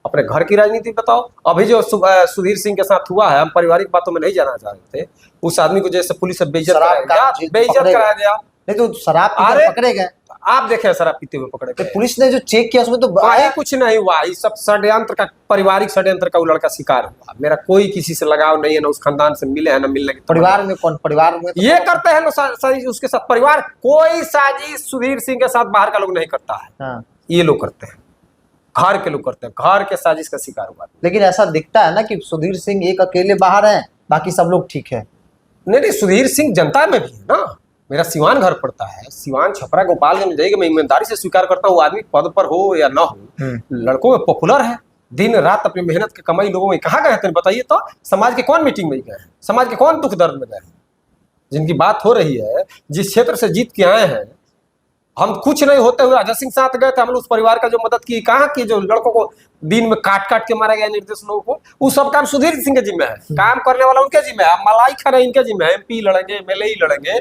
अपने घर की राजनीति बताओ। अभी जो सुधीर सिंह के साथ हुआ है, हम पारिवारिक बातों में नहीं जाना चाह रहे थे। उस आदमी को जैसे पुलिस से बेइज्जत कराया गया, नहीं तो शराब पकड़े गए। आप देखे शराब पीते हुए पकड़े गए। पुलिस ने जो चेक किया उसमें तो कुछ नहीं हुआ। ये सब षड्यंत्र का, पारिवारिक षड्यंत्र का वो लड़का शिकार हुआ। मेरा कोई किसी से लगाव नहीं है, ना उस खानदान से मिले हैं, ना मिलने के। परिवार में कौन? परिवार में ये करते हैं ना उसके साथ परिवार। कोई साजिश सुधीर सिंह के साथ बाहर का लोग नहीं करता है, ये लोग करते हैं, घर के लोग करते हैं। घर के साजिश का शिकार हुआ। लेकिन ऐसा दिखता है ना कि सुधीर सिंह एक अकेले बाहर है, बाकी सब लोग ठीक है। नहीं, सुधीर सिंह जनता में भी है ना। मेरा सिवान घर पड़ता है, सिवान छपरा गोपालगंज जाएगा। मैं ईमानदारी से स्वीकार करता हूँ, आदमी पद पर हो या ना हो, लड़कों में पॉपुलर है, दिन रात अपनी मेहनत की कमाई लोगों में। कहाँ गए थे बताइए तो? समाज के कौन मीटिंग में गए हैं? समाज के कौन दुख दर्द में गए हैं? जिनकी बात हो रही है, जिस क्षेत्र से जीत के आए हैं, हम कुछ नहीं होते हुए अजय सिंह साथ गए थे। हम उस परिवार का जो मदद की, कहाँ की? जो लड़कों को दिन में काट काट के मारा गया निर्देश लोगों को, वो सब काम सुधीर सिंह के जिम्मे है। काम करने वाला उनके जिम्मे है, मलाई खाना इनके जिम्मे है। एमपी लड़ेंगे, एमएलए लड़ेंगे,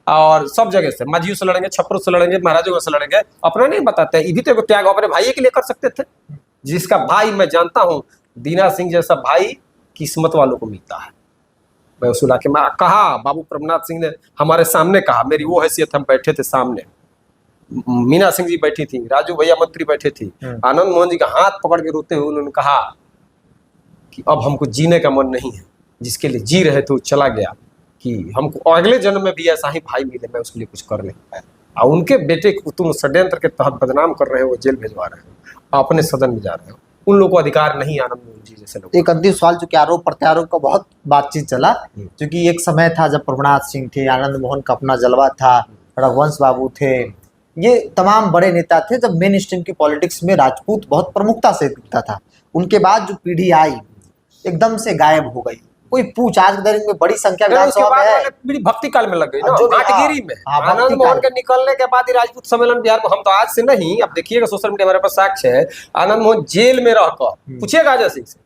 और सब जगह से, माजियों से लड़ेंगे, छपरों से लड़ेंगे, महाराजों से लड़ेंगे। अपना नहीं बताते। ये भी तो त्याग अपने भाई के लिए कर सकते थे, जिसका भाई मैं जानता हूँ। दीना सिंह जैसा भाई किस्मत वालों को मिलता है। मैं उसूला के मैं कहा, बाबू प्रभुनाथ सिंह ने हमारे सामने कहा, मेरी वो हैसियत, हम बैठे थे सामने, मीना सिंह जी बैठी थी, राजू भैया मंत्री बैठे थे, आनंद मोहन जी का हाथ पकड़ के रोते हुए उन्होंने कहा कि अब हमको जीने का मन नहीं है, जिसके लिए जी रहे थे वो चला गया, कि हमको अगले जन्म में भी ऐसा ही भाई मिले, मैं उसके लिए कुछ कर नहीं पाया। और उनके बेटे को तुम षड्यंत्र के तहत बदनाम कर रहे हो, वो जेल भिजवा रहे हो, अपने सदन में जा रहे हो। उन लोगों को अधिकार नहीं, आनंद मोहन जी जैसे लोग। एक अंतिम सवाल, चूंकि आरोप प्रत्यारोप का बहुत बातचीत चला, क्योंकि एक समय था जब प्रभुनाथ सिंह थे, आनंद मोहन का अपना जलवा था, रघुवंश बाबू थे, ये तमाम बड़े नेता थे। जब मेन स्ट्रीम की पॉलिटिक्स में राजपूत बहुत प्रमुखता से दिखता था, उनके बाद जो पीढ़ी आई एकदम से गायब हो गई। कोई पूछ, आज के दिन में बड़ी संख्या विधानसभा में है, भक्ति काल में लग गई ना, आठगिरी में। आनंद मोहन के निकलने के बाद ही राजपूत सम्मेलन बिहार को, हम तो आज से नहीं, अब देखिएगा सोशल मीडिया हमारे पास साक्ष्य है। आनंद मोहन जेल में रहकर, पूछिएगा अजय सिंह से,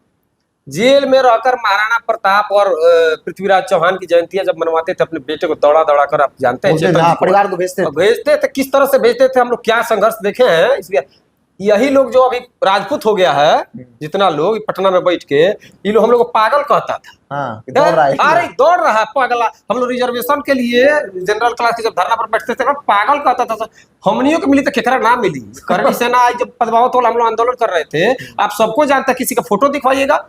जेल में रहकर महाराणा प्रताप और पृथ्वीराज चौहान की जयंतियां जब मनवाते थे, अपने बेटे को दौड़ा दौड़ा कर, आप जानते हैं, परिवार को भेजते थे। किस तरह से भेजते थे, हम लोग क्या संघर्ष देखे हैं। इसलिए यही लोग जो अभी राजपूत हो गया है, जितना लोग पटना में बैठ के, ये लोग हम लोग को पागल कहता था। हाँ, दौड़ रहा है। अरे दौड़ रहा है पागला। हम लोग रिजर्वेशन के लिए जनरल क्लास के जब धरना पर बैठते थे ना, पागल कहता था। हमनियों को मिली तो केकरा ना मिली। करनी सेना आज जब पदमावत वाला हम लोग आंदोलन कर रहे थे, आप सबको जानते हैं, किसी का फोटो दिखवाइएगा,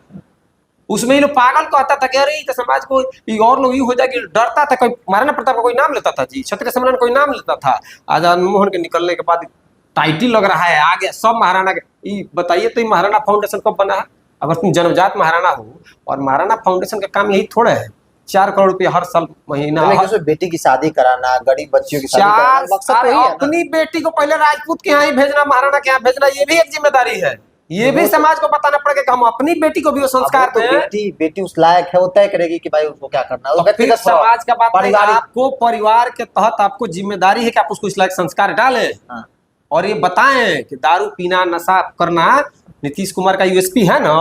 उसमें ये लोग पागल कहता था कि अरे तो समाज को और लोग यूं हो जाएगी, डरता था। कोई महाराणा प्रताप का कोई नाम लेता था जी, क्षत्रिय सम्मेलन कोई नाम लेता था। आज आनंद मोहन के निकलने के बाद टाइटिल लग रहा है, आ गया सब महाराणा के। बताइए तो ये महाराणा फाउंडेशन कब बना है? अगर तुम जन्मजात महाराणा हो, और महाराणा फाउंडेशन का काम यही थोड़ा है 4 करोड़ रुपया हर साल महीना, बेटी की शादी कराना, गरीब बच्चियों की शादी कराना, मकसद तो यही है ना। अपनी बेटी को पहले राजपूत के यहाँ ही भेजना, महाराणा के यहाँ भेजना, ये भी एक जिम्मेदारी है। ये भी समाज को बताना पड़ेगा कि हम अपनी बेटी को भी वो संस्कार दें। बेटी उस लायक है, वो तय करेगी कि भाई उसको क्या करना है। फिर समाज का बात नहीं, आपको परिवार के तहत आपको जिम्मेदारी है कि आप उसको इस लायक संस्कार डालें। और ये बताएं कि दारू पीना, नशा करना नीतीश कुमार का यूएसपी है ना।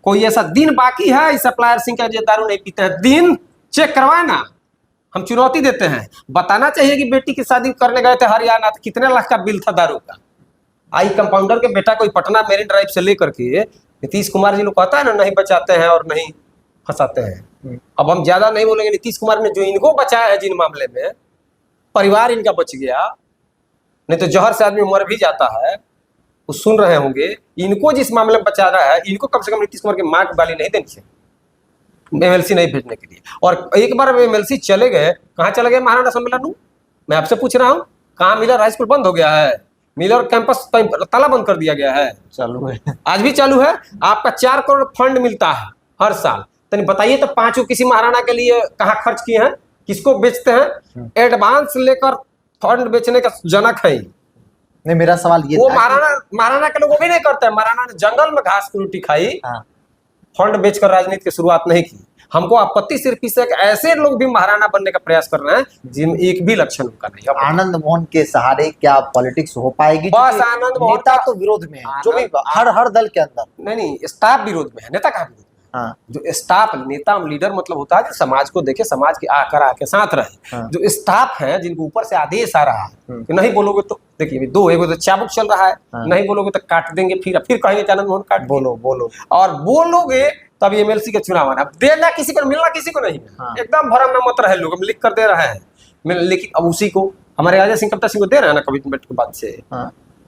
कोई ऐसा दिन बाकी है सप्लायर सिंह का जो दारू नहीं पीते हैं? दिन चेक करवाए ना, हम चुनौती देते हैं। बताना चाहिए कि बेटी की शादी करने गए थे हरियाणा, तो कितने लाख का बिल था दारू का। आई कंपाउंडर के बेटा कोई पटना मेरिन ड्राइव से लेकर के नीतीश कुमार जी लोग कहता है ना, नहीं बचाते हैं और नहीं फंसाते हैं। अब हम ज्यादा नहीं बोलेंगे, नीतीश कुमार ने जो इनको बचाया है जिन मामले में, परिवार इनका बच गया, नहीं तो जहर से आदमी मर भी जाता है। वो सुन रहे होंगे, इनको जिस मामले में बचा रहा है, इनको कम से कम नीतीश कुमार की मां की गाली नहीं देनी चाहिए एमएलसी नहीं भेजने के लिए। और एक बार एमएलसी चले गए, कहाँ चले गए? महाराणा सम्मेलन। मैं आपसे पूछ रहा हूँ, कहाँ मिलर हाई स्कूल बंद हो गया है? मिलर कैंपस ताला बंद कर दिया गया है? चालू है, आज भी चालू है। आपका 4 करोड़ फंड मिलता है हर साल। तो बताइए तो 5 किसी महाराणा के लिए कहाँ खर्च किए हैं? किसको बेचते हैं? एडवांस लेकर फंड बेचने का जनक है। नहीं, मेरा सवाल ये वो महाराणा के लोग भी नहीं करते हैं। महाराणा ने जंगल में घास की रोटी खाई, फंड बेचकर राजनीति की शुरुआत नहीं की। हमको आपत्ति सिर्फ इससे कि ऐसे लोग भी महाराणा बनने का प्रयास कर रहे हैं जिनमें एक भी लक्षण उनका नहीं। आनंद मोहन के सहारे क्या पॉलिटिक्स हो पाएगी? बस आनंद मोहन नेता तो विरोध में है, जो भी हर दल के अंदर। नहीं, स्टाफ विरोध में है, नेता का विरोध। जो स्टाफ, नेता लीडर मतलब होता है जो समाज को देखे, समाज के आकर आके साथ रहे। जो स्टाफ है जिनको ऊपर से आदेश आ रहा है कि नहीं बोलोगे तो, देखिए दो, एगो तो चाबुक चल रहा है, नहीं बोलोगे तो काट देंगे, फिर कहेंगे आनंद मोहन काट, बोलो और बोलोगे तब एमएलसी का चुनाव आना। देना किसी को, मिलना किसी को नहीं। एकदम भरम में मत रहे लोग, हम लिख कर दे रहे हैं। लेकिन अब उसी को हमारे अजय सिंह कप्ता सिंह को दे रहे हैं ना कमिटमेंट के बाद से,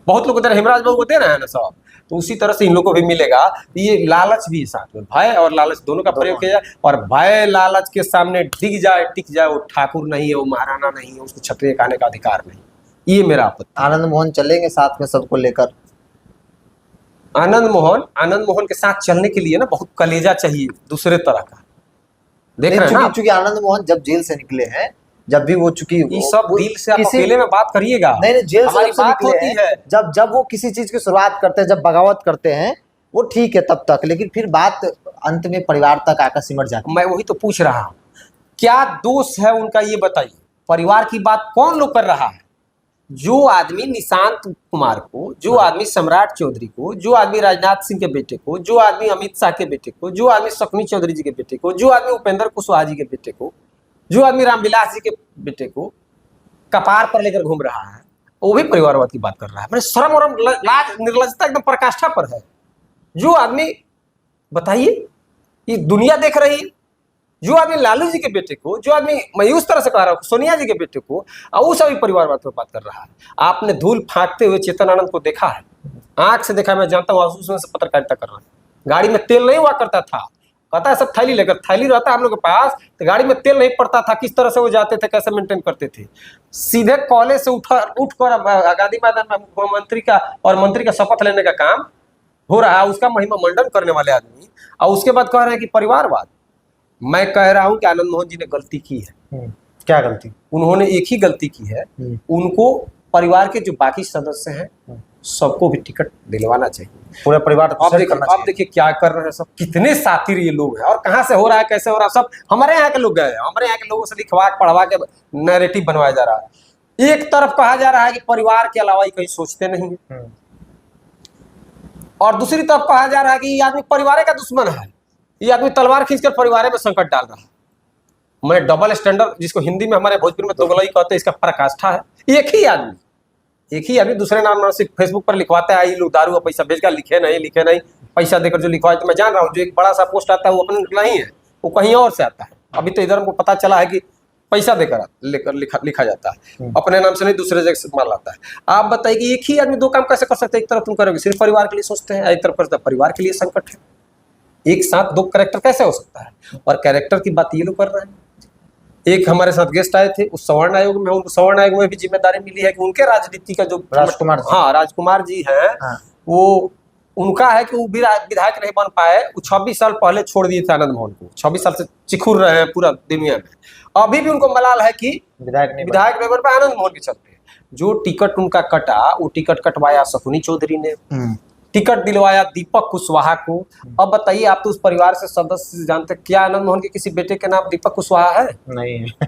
बहुत लोग दे रहे हैं, हेमराज बाबू को दे रहे हैं ना सब। तो उसी तरह से इन लोगों को भी मिलेगा। ये लालच भी साथ में, भय और लालच दोनों का प्रयोग किया जाए। और भय लालच के सामने टिक जाए, वो ठाकुर नहीं है, वो महाराणा नहीं है, उसको क्षत्रिय कहने का अधिकार नहीं। ये मेरा आपत्ति। आनंद मोहन चलेंगे साथ में सबको लेकर? आनंद मोहन के साथ चलने के लिए ना बहुत कलेजा चाहिए, दूसरे तरह का। देख रहे हैं ना, चूंकि आनंद मोहन जब जेल से निकले हैं, जब भी वो चूंकि ये सब दिल से आप अकेले में बात करिएगा। नहीं, जेल से बात होती है। जब वो किसी चीज की शुरुआत करते हैं, जब बगावत करते हैं, वो ठीक है तब तक, लेकिन फिर बात अंत में परिवार तक आकर सिमट जाती है। मैं वही तो पूछ रहा हूँ, क्या दोष है उनका ये बताइए। परिवार की बात कौन लोग कर रहा है? जो आदमी निशांत कुमार को, जो आदमी सम्राट चौधरी को, जो आदमी राजनाथ सिंह के बेटे को, जो आदमी अमित शाह के बेटे को, जो आदमी शक्नी चौधरी जी के बेटे को, जो आदमी उपेंद्र कुशवाहा जी के बेटे को, जो आदमी रामविलास जी के बेटे को कपार पर लेकर घूम रहा है, वो भी परिवारवाद की बात कर रहा है। मैंने शर्म और लाज निर्लजता एकदम पराकाष्ठा पर है। जो आदमी, बताइए, ये दुनिया देख रही है। जो आदमी लालू जी के बेटे को, जो आदमी मैं उस तरह से कह रहा हूँ सोनिया जी के बेटे को, वो सभी परिवारवाद पर बात कर रहा है। आपने धूल फाँकते हुए चेतन आनंद को देखा है, आंख से देखा, मैं जानता हूँ, उसमें से पत्रकारिता कर रहा है। गाड़ी में तेल नहीं हुआ करता था, पता है, सब थैली लेकर, थैली रहता है हम लोग के पास, तो गाड़ी में तेल नहीं पड़ता था। किस तरह से वो जाते थे, कैसे मेंटेन करते थे? सीधे कॉलेज से उठकर गांधी मैदान में मुख्यमंत्री का और मंत्री का शपथ लेने का काम हो रहा है, उसका महिमा मंडन करने वाले आदमी, और उसके बाद कह रहे हैं कि परिवारवाद। मैं कह रहा हूं कि आनंद मोहन जी ने गलती की है। क्या गलती? उन्होंने एक ही गलती की है, उनको परिवार के जो बाकी सदस्य हैं सबको भी टिकट दिलवाना चाहिए, पूरे परिवार। अब देखिए क्या कर रहे हैं सब, कितने सातिर ये लोग हैं, और कहाँ से हो रहा है, कैसे हो रहा है, सब हमारे यहाँ के लोग गए, हमारे यहाँ के लोगों से लिखवा पढ़वा के नैरेटिव बनवाया जा रहा है। एक तरफ कहा जा रहा है कि परिवार के अलावा ही कहीं सोचते नहीं है, और दूसरी तरफ कहा जा रहा है कि ये आदमी परिवार का दुश्मन है, ये आदमी तलवार खींचकर परिवार में संकट डाल रहा है। मैं डबल स्टैंडर्ड, जिसको हिंदी में हमारे भोजपुरी में दोगलई कहते हैं, इसका पराकाष्ठा है। एक ही आदमी एक ही आदमी दूसरे नाम सिर्फ फेसबुक पर लिखवाता है, ये लोग दारू का पैसा भेज कर, लिखे नहीं पैसा देकर जो लिखवाए। तो मैं जान रहा हूँ जो एक बड़ा सा पोस्ट आता है वो अपने निकला ही है, वो कहीं और से आता है। अभी तो इधर हमको पता चला है कि पैसा देकर लेकर लिखा जाता है, अपने नाम से नहीं दूसरे जगह से माल आता है। आप बताइए कि एक ही आदमी दो काम कैसे कर सकते हैं? एक तरफ तुम करोगे सिर्फ परिवार के लिए सोचते हैं, एक तरफ परिवार के लिए संकट है। एक साथ दो कैरेक्टर कैसे हो सकता है? और कैरेक्टर की बात ये लोग कर रहे हैं। एक हमारे साथ गेस्ट आए थे उस सवर्ण आयोग में, उनको सवर्ण आयोग में भी जिम्मेदारी मिली है कि उनके राजनीति का जो राजकुमार जी हैं, वो उनका है कि वो विधायक नहीं बन पाए। वो 26 साल पहले छोड़ दिए थे आनंद मोहन को, 26 साल से चिखुर रहे हैं पूरा दुनिया में। अभी भी उनको मलाल है कि विधायक नहीं बन पाए आनंद मोहन के चलते। जो टिकट उनका कटा, वो टिकट कटवाया शकुनी चौधरी ने, टिकट दिलवाया दीपक कुशवाहा को। अब बताइए, आप तो उस परिवार से सदस्य जानते, क्या आनंद मोहन के किसी बेटे के नाम दीपक कुशवाहा है? नहीं है।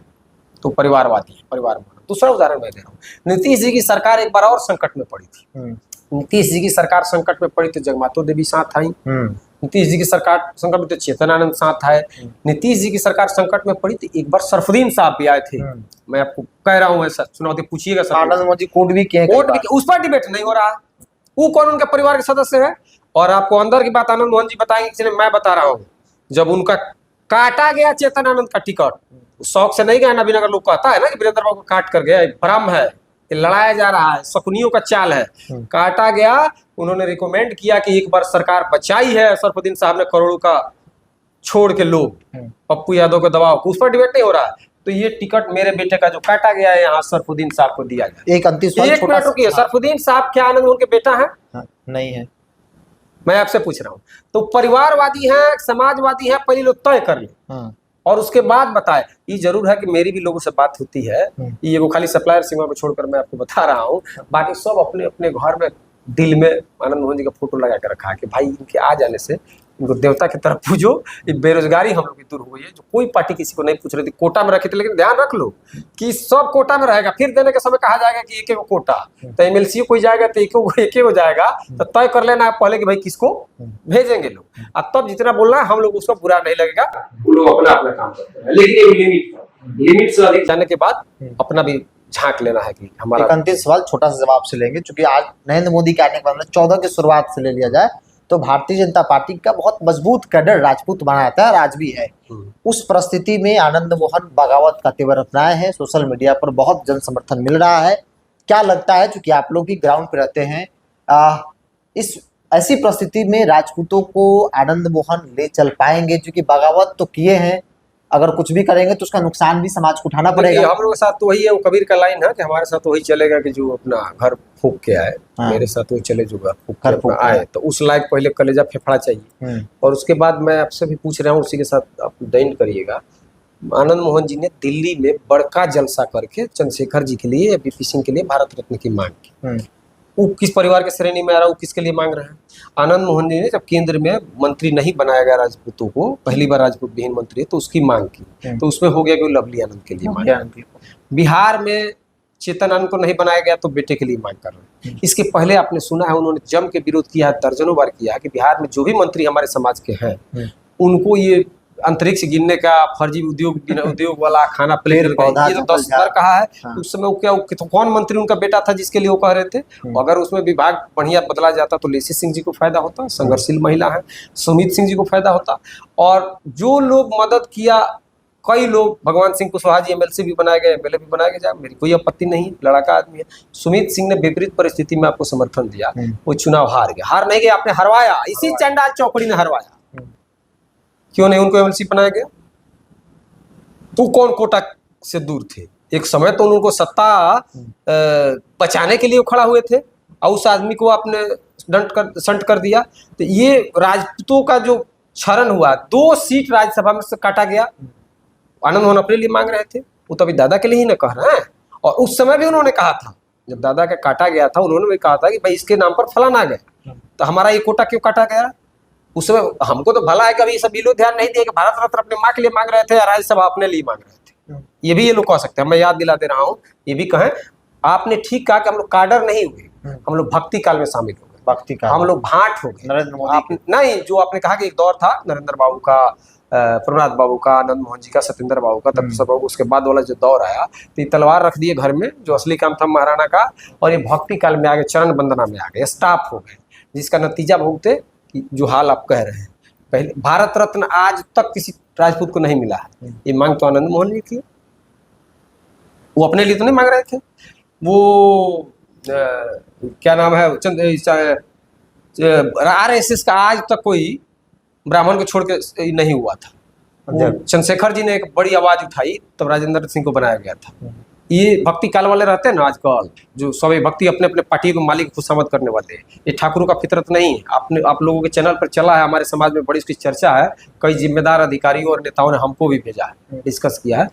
तो परिवारवादी है, परिवार। दूसरा उदाहरण मैं दे रहा हूँ, नीतीश जी की सरकार एक बार और संकट में पड़ी थी। नीतीश जी की सरकार संकट में पड़ी तो जगमातो देवी साथ आई। नीतीश जी की सरकार संकट में तो चेतन आनंद साथ आए। नीतीश जी की सरकार संकट में पड़ी तो एक बार सरफुद्दीन साहब भी आए थे। मैं आपको कह रहा हूँ, ऐसा चुनौती पूछिएगा। आनंद मोहन जी कोर्ट भी किए, उस पर डिबेट नहीं हो रहा। वो कौन उनके परिवार के सदस्य है? और आपको अंदर की बात आनंद मोहन जी बताएंगे, किसी ने, मैं बता रहा हूँ। जब उनका काटा गया चेतन आनंद का टिकट, शौक से नहीं गया। नवीनगर लोग कहता है ना कि वीरेंद्र बाबू को काट कर गया, भ्रम है, लड़ाया जा रहा है, शकुनियों का चाल है। काटा गया, उन्होंने रिकमेंड किया कि एक बार सरकार बचाई है सरफुद्दीन साहब ने करोड़ों का छोड़ के लोग पप्पू यादव के दबाव को, उस पर डिबेट नहीं हो रहा है। तो ये टिकट मेरे बेटे का जो काटा गया है यहाँ सरफुद्दीन साहब को दिया गया। एक अंतिम सवाल, एक मिनट रुकिए, सरफुद्दीन साहब क्या आनंद मोहन के बेटा है? नहीं है। मैं आपसे पूछ रहा हूँ। तो परिवारवादी हैं, समाजवादी हैं, पहले लोग तय कर ले और उसके बाद बताए। ये जरूर है कि मेरी भी लोगों से बात होती है, ये वो खाली सप्लायर सीमा पे छोड़कर मैं आपको बता रहा हूँ, बाकी सब अपने अपने घर में दिल में आनंद मोहन जी का फोटो लगा के रखा है कि भाई इनके आ जाने से इनको देवता की तरफ पूजो। ये बेरोजगारी हम लोग की दूर हो गई है। जो कोई पार्टी किसी को नहीं पूछ रही थी, कोटा में रखी थी, लेकिन ध्यान रख लो कि सब कोटा में रहेगा। फिर देने के समय कहा जाएगा कि एक कोटा, तो एमएलसी कोई जाएगा तो एक हो जाएगा। तो तय कर लेना है पहले कि भाई किसको भेजेंगे लोग, और तब जितना बोलना है हम लोग उसको बुरा नहीं लगेगा, वो लोग अपना अपना काम करते हैं। लेकिन लिमिट से अधिक जाने के बाद अपना भी झांक लेना है कि हमारा। अंतिम सवाल छोटा सा जवाब से लेंगे, क्योंकि आज नरेंद्र मोदी के आने के बाद 14 की शुरुआत से ले लिया जाए तो भारतीय जनता पार्टी का बहुत मजबूत कैडर राजपूत बना रहता है और आज भी है। उस परिस्थिति में आनंद मोहन बगावत का तेवर अपनाए हैं, सोशल मीडिया पर बहुत जन समर्थन मिल रहा है। क्या लगता है, क्योंकि आप लोग भी ग्राउंड पे रहते हैं, इस ऐसी परिस्थिति में राजपूतों को आनंद मोहन ले चल पाएंगे? क्योंकि बगावत तो किए हैं, अगर कुछ भी करेंगे तो उसका नुकसान भी समाज को उठाना पड़ेगा। हम लोगों के साथ तो वही है, वो कबीर का लाइन है कि हमारे साथ वही चलेगा कि जो अपना घर फूंक के आए। मेरे साथ वो चले जो घर फूंक आए, तो उस लायक पहले कलेजा फेफड़ा चाहिए। और उसके बाद मैं आपसे भी पूछ रहा हूँ, उसी के साथ आप दैन करिएगा। आनंद मोहन जी ने दिल्ली में बड़का जलसा करके चंद्रशेखर जी के लिए, बीपी सिंह के लिए भारत रत्न की मांग की। वो किस परिवार के श्रेणी में आ रहा है, वो किसके लिए मांग रहे हैं? आनंद मोहन जी ने जब केंद्र में मंत्री नहीं बनाया गया राजपूतों को, पहली बार राजपूत विहीन मंत्री, तो उसकी मांग की, तो उसमें हो गया कि लवली आनंद के लिए मांग। बिहार में चेतन आनंद को नहीं बनाया गया तो बेटे के लिए मांग कर रहे हैं। इसके पहले आपने सुना है उन्होंने जम के विरोध किया, दर्जनों बार किया कि बिहार में जो भी मंत्री हमारे समाज के हैं उनको ये अंतरिक्ष गिनने का फर्जी उद्योग वाला खाना प्लेट, ये तो 10 बार कहा है। उस समय वो क्या, तो कौन मंत्री उनका बेटा था जिसके लिए वो कह रहे थे? अगर उसमें विभाग बढ़िया बदला जाता तो लेसी सिंह जी को फायदा होता, संघर्षशील महिला है, सुमित सिंह जी को फायदा होता। और जो लोग मदद किया, कई लोग, भगवान सिंह कुशवाहा जी एमएलसी भी बनाए गए, एमएलए भी बनाए गए, मेरी कोई आपत्ति नहीं, लड़ाका आदमी है। सुमित सिंह ने विपरीत परिस्थिति में आपको समर्थन दिया, वो चुनाव हार गया। हार नहीं गया, आपने हरवाया, इसी चंडाल चौकड़ी ने हरवाया। क्यों नहीं उनको एमएलसी बनाया गया? तो कौन कोटा से दूर थे? एक समय तो उनको सत्ता बचाने के लिए खड़ा हुए थे और उस आदमी को आपने संट कर दिया। तो ये राजपूतों का जो क्षरण हुआ, 2 सीट राज्यसभा में से काटा गया। आनंद मोहन अपने लिए मांग रहे थे, वो तो अभी दादा के लिए ही ना कह रहे हैं। और उस समय भी उन्होंने कहा था, जब दादा का काटा गया था, उन्होंने भी कहा था कि भाई इसके नाम पर फलाना आ गया, तो हमारा ये कोटा क्यों काटा गया? उस समय हमको तो भला है, कभी सभी लोग ध्यान नहीं दिए कि भारत रत्न अपने माँ के लिए मांग रहे थे या राज्यसभा अपने लिए मांग रहे थे। ये भी ये लोग कह सकते हैं, मैं याद दिला दे रहा हूँ, ये भी कहें। आपने ठीक कहा कि हम लोग काडर नहीं हुए, हम लोग भक्ति काल में शामिल हो गए। भक्ति का हम लोग भाट हो गए। नरेंद्र मोदी नहीं, जो आपने कहा कि एक दौर था नरेंद्र बाबू का, प्रभुनाथ बाबू का, आनंद मोहन जी का, सत्येंद्र बाबू का, तब सब बाबू, उसके बाद वाला जो दौर आया तो ये तलवार रख दिए घर में, जो असली काम था महाराणा का, और ये भक्ति काल में आ गए, चरण वंदना में आ गए, स्टाफ हो गए, जिसका नतीजा भुगते कि जो हाल आप कह रहे हैं। पहले भारत रत्न आज तक किसी राजपूत को नहीं मिला है। ये मांग तो आनंद मोहन जी की, वो अपने लिए तो नहीं मांग रहे थे। वो क्या नाम है, RSS का आज तक कोई ब्राह्मण को छोड़ के नहीं हुआ था। चंद्रशेखर जी ने एक बड़ी आवाज उठाई, तब राजेंद्र सिंह को बनाया गया था। ये भक्ति काल वाले रहते हैं ना आजकल, जो सभी भक्ति अपने अपने पार्टी को मालिक खुशामद करने वाले, ये ठाकुरों का फितरत नहीं है। आप लोगों के चैनल पर चला है, हमारे समाज में बड़ी इसकी चर्चा है, कई जिम्मेदार अधिकारियों और नेताओं ने हमको भी भेजा है, डिस्कस किया है।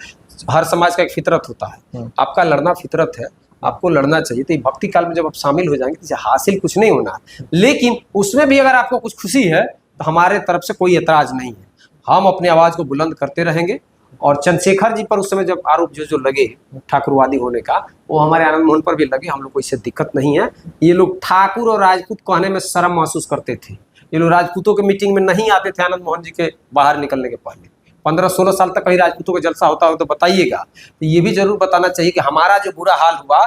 हर समाज का एक फितरत होता है, आपका लड़ना फितरत है, आपको लड़ना चाहिए। तो भक्ति काल में जब आप शामिल हो जाएंगे तो हासिल कुछ नहीं होना, लेकिन उसमें भी अगर आपको कुछ खुशी है तो हमारे तरफ से कोई एतराज नहीं है। हम अपनी आवाज को बुलंद करते रहेंगे। और चंद्रशेखर जी पर उस समय जब आरोप जो लगे ठाकुरवादी होने का, वो हमारे आनंद मोहन पर भी लगे। हम लोग को इससे दिक्कत नहीं है। ये लोग ठाकुर और राजपूत कहने में शर्म महसूस करते थे। ये लोग राजपूतों के मीटिंग में नहीं आते थे आनंद मोहन जी के बाहर निकलने के पहले। 15-16 साल तक कहीं राजपूतों का जलसा होता हो तो बताइएगा। तो ये भी जरूर बताना चाहिए कि हमारा जो बुरा हाल हुआ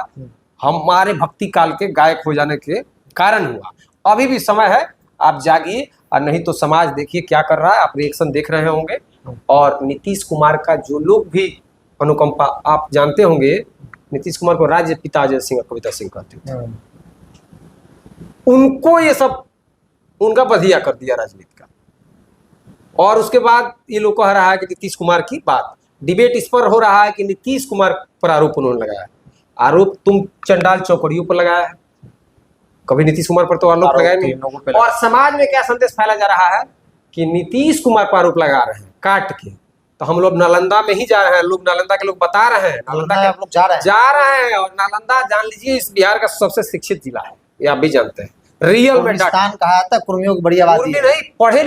हमारे भक्ति काल के गायक हो जाने के कारण हुआ। अभी भी समय है, आप जागिए, और नहीं तो समाज देखिए क्या कर रहा है। आप रिएक्शन देख रहे होंगे। और नीतीश कुमार का जो लोग भी अनुकंपा, आप जानते होंगे नीतीश कुमार को राज्य पिता अजय सिंह और कविता सिंह कहते थे। उनको ये सब उनका बधिया कर दिया राजनीति का। और उसके बाद ये लोग कह रहा है कि नीतीश कुमार की बात, डिबेट इस पर हो रहा है कि नीतीश कुमार पर आरोप उन्होंने लगाया। आरोप तुम चंडाल चौकड़ियों पर लगाया है, कभी नीतीश कुमार पर तो आरोप लगाया नहीं। और समाज में क्या संदेश फैला जा रहा है कि नीतीश कुमार पर आरोप लगा रहे हैं काट के। तो हम लोग नालंदा में ही जा रहे हैं, लोग नालंदा के लोग बता रहे हैं, नालंदा के लोग जा रहे हैं। और नालंदा जान लीजिए इस बिहार का सबसे शिक्षित जिला है, ये आप भी जानते हैं। रियल में कहा था कुर्मियों की बड़ी आबादी नहीं, पढ़े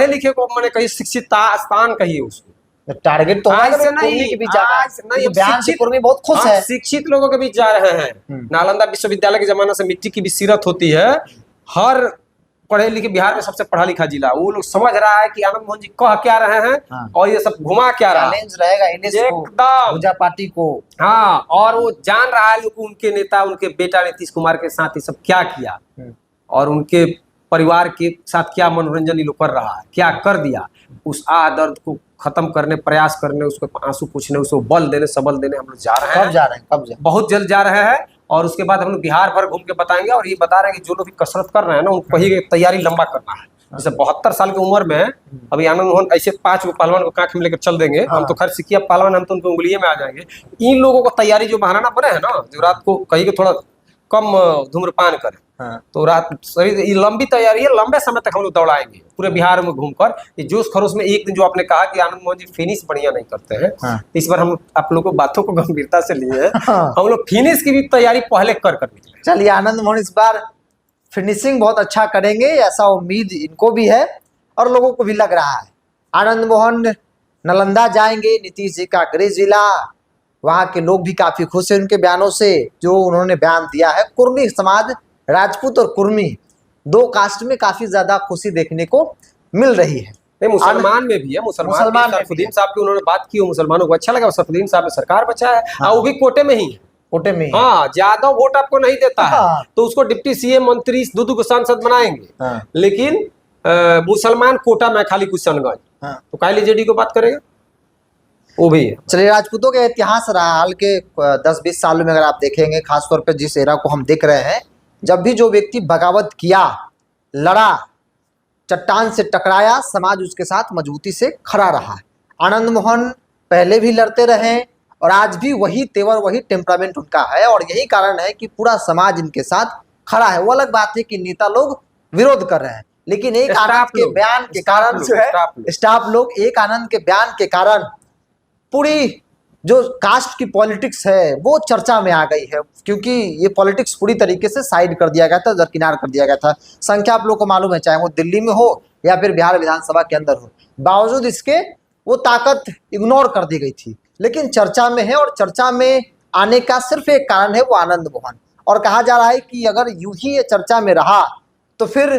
लिखे को मैंने कही शिक्षित स्थान कहिए उसको। टारगेट तो नहीं, बयान से कुर्मी बहुत खुश है। शिक्षित लोगों के बीच जा रहे हैं। नालंदा विश्वविद्यालय के जमाने से मिट्टी की भी सीरत होती है। हर पढ़े लिखे, बिहार में सबसे पढ़ा लिखा जिला, वो लोग समझ रहा है कि आनंद मोहन जी कह क्या रहे हैं और ये सब घुमा क्या रहा है। रहेगा एकदम पार्टी को। हाँ, और वो जान रहा है लोग उनके नेता, उनके बेटा नीतीश कुमार के साथ ये सब क्या किया और उनके परिवार के साथ क्या मनोरंजन ये लोग कर रहा है, क्या कर दिया। उस दर्द को खत्म करने, प्रयास करने, उसको आंसू पूछने, उसको बल देने, सबल देने हम लोग जा रहे हैं। कब बहुत जल्द जा रहे हैं। और उसके बाद हम लोग बिहार भर घूम के बताएंगे। और ये बता रहे हैं कि जो लोग भी कसरत कर रहे हैं ना, उनको ही तैयारी लंबा करना है। जैसे 72 साल की उम्र में अभी आनंद मोहन ऐसे 5 पहलवान को कांख में लेकर चल देंगे। हम तो खैर सिकिया पहलवान, हम तो उनको उंगलियों में आ जाएंगे। इन लोगों को तैयारी जो महाराणा बने हैं ना, जो रात को कहीं के थोड़ा कम धूम्रपान करें, तो रात सही लंबी तैयारी है, लंबे समय तक हम लोग दौड़ाएंगे पूरे बिहार में घूमकर। ये जोश खरोश में एक दिन जो आपने कहा कि आनंद मोहन जी फिनिश बढ़िया नहीं करते हैं, तो इस बार हम आप लोगों को बातों को गंभीरता से लिए हम लोग फिनिश की भी तैयारी पहले कर निकले। चलिए, आनंद मोहन इस बार फिनिशिंग बहुत अच्छा करेंगे, ऐसा उम्मीद इनको भी है और लोगों को भी लग रहा है। आनंद मोहन नालंदा जाएंगे, नीतीश जी का गृह जिला, वहाँ के लोग भी काफी खुश हैं उनके बयानों से जो उन्होंने बयान दिया है। कुर्मी समाज, राजपूत और कुर्मी दो कास्ट में काफी ज्यादा खुशी देखने को मिल रही है। नहीं, मुसलमान में भी है। मुसलमान सरफुद्दीन साहब की उन्होंने बात की, मुसलमानों को अच्छा लगा। सरफुद्दीन साहब ने सरकार बचा है। हाँ। वो भी कोटे में ही है, कोटे में। हाँ, ज्यादा वोट आपको नहीं देता है तो उसको डिप्टी सीएम, मंत्री, दो को सांसद बनाएंगे। लेकिन मुसलमान कोटा में खाली कुशनगंज, तो काली जेडी को बात करेगा वो भी है। चलिए, राजपूतों के इतिहास रहा हाल के 10-20 सालों में अगर आप देखेंगे, खासतौर पर जिस एरा को हम देख रहे हैं, जब भी जो व्यक्ति बगावत किया, लड़ा, चट्टान से टकराया, समाज उसके साथ मजबूती से खड़ा रहा है। आनंद मोहन पहले भी लड़ते रहे और आज भी वही तेवर, वही टेम्परामेंट उनका है और यही कारण है कि पूरा समाज इनके साथ खड़ा है। वो अलग बात है कि नेता लोग विरोध कर रहे हैं, लेकिन एक आनंद के बयान के कारण जो है, स्टाफ लोग एक आनंद के बयान के कारण पूरी जो कास्ट की पॉलिटिक्स है वो चर्चा में आ गई है, क्योंकि ये पॉलिटिक्स पूरी तरीके से साइड कर दिया गया था, दरकिनार कर दिया गया था। संख्या आप लोग को मालूम है, चाहे वो दिल्ली में हो या फिर बिहार विधानसभा के अंदर हो, बावजूद इसके वो ताकत इग्नोर कर दी गई थी। लेकिन चर्चा में है और चर्चा में आने का सिर्फ एक कारण है, वो आनंद मोहन। और कहा जा रहा है कि अगर यूं ही ये चर्चा में रहा तो फिर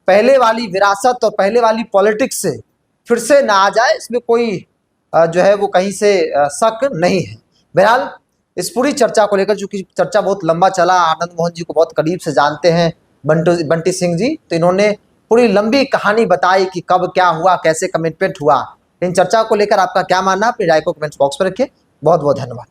पहले वाली विरासत और पहले वाली पॉलिटिक्स से फिर से ना आ जाए, इसमें कोई जो है वो कहीं से शक नहीं है। बहरहाल इस पूरी चर्चा को लेकर, चूंकि चर्चा बहुत लंबा चला, आनंद मोहन जी को बहुत करीब से जानते हैं बंटी सिंह जी, तो इन्होंने पूरी लंबी कहानी बताई कि कब क्या हुआ, कैसे कमिटमेंट हुआ। इन चर्चा को लेकर आपका क्या मानना, अपनी राय को कमेंट बॉक्स में रखिए। बहुत बहुत धन्यवाद।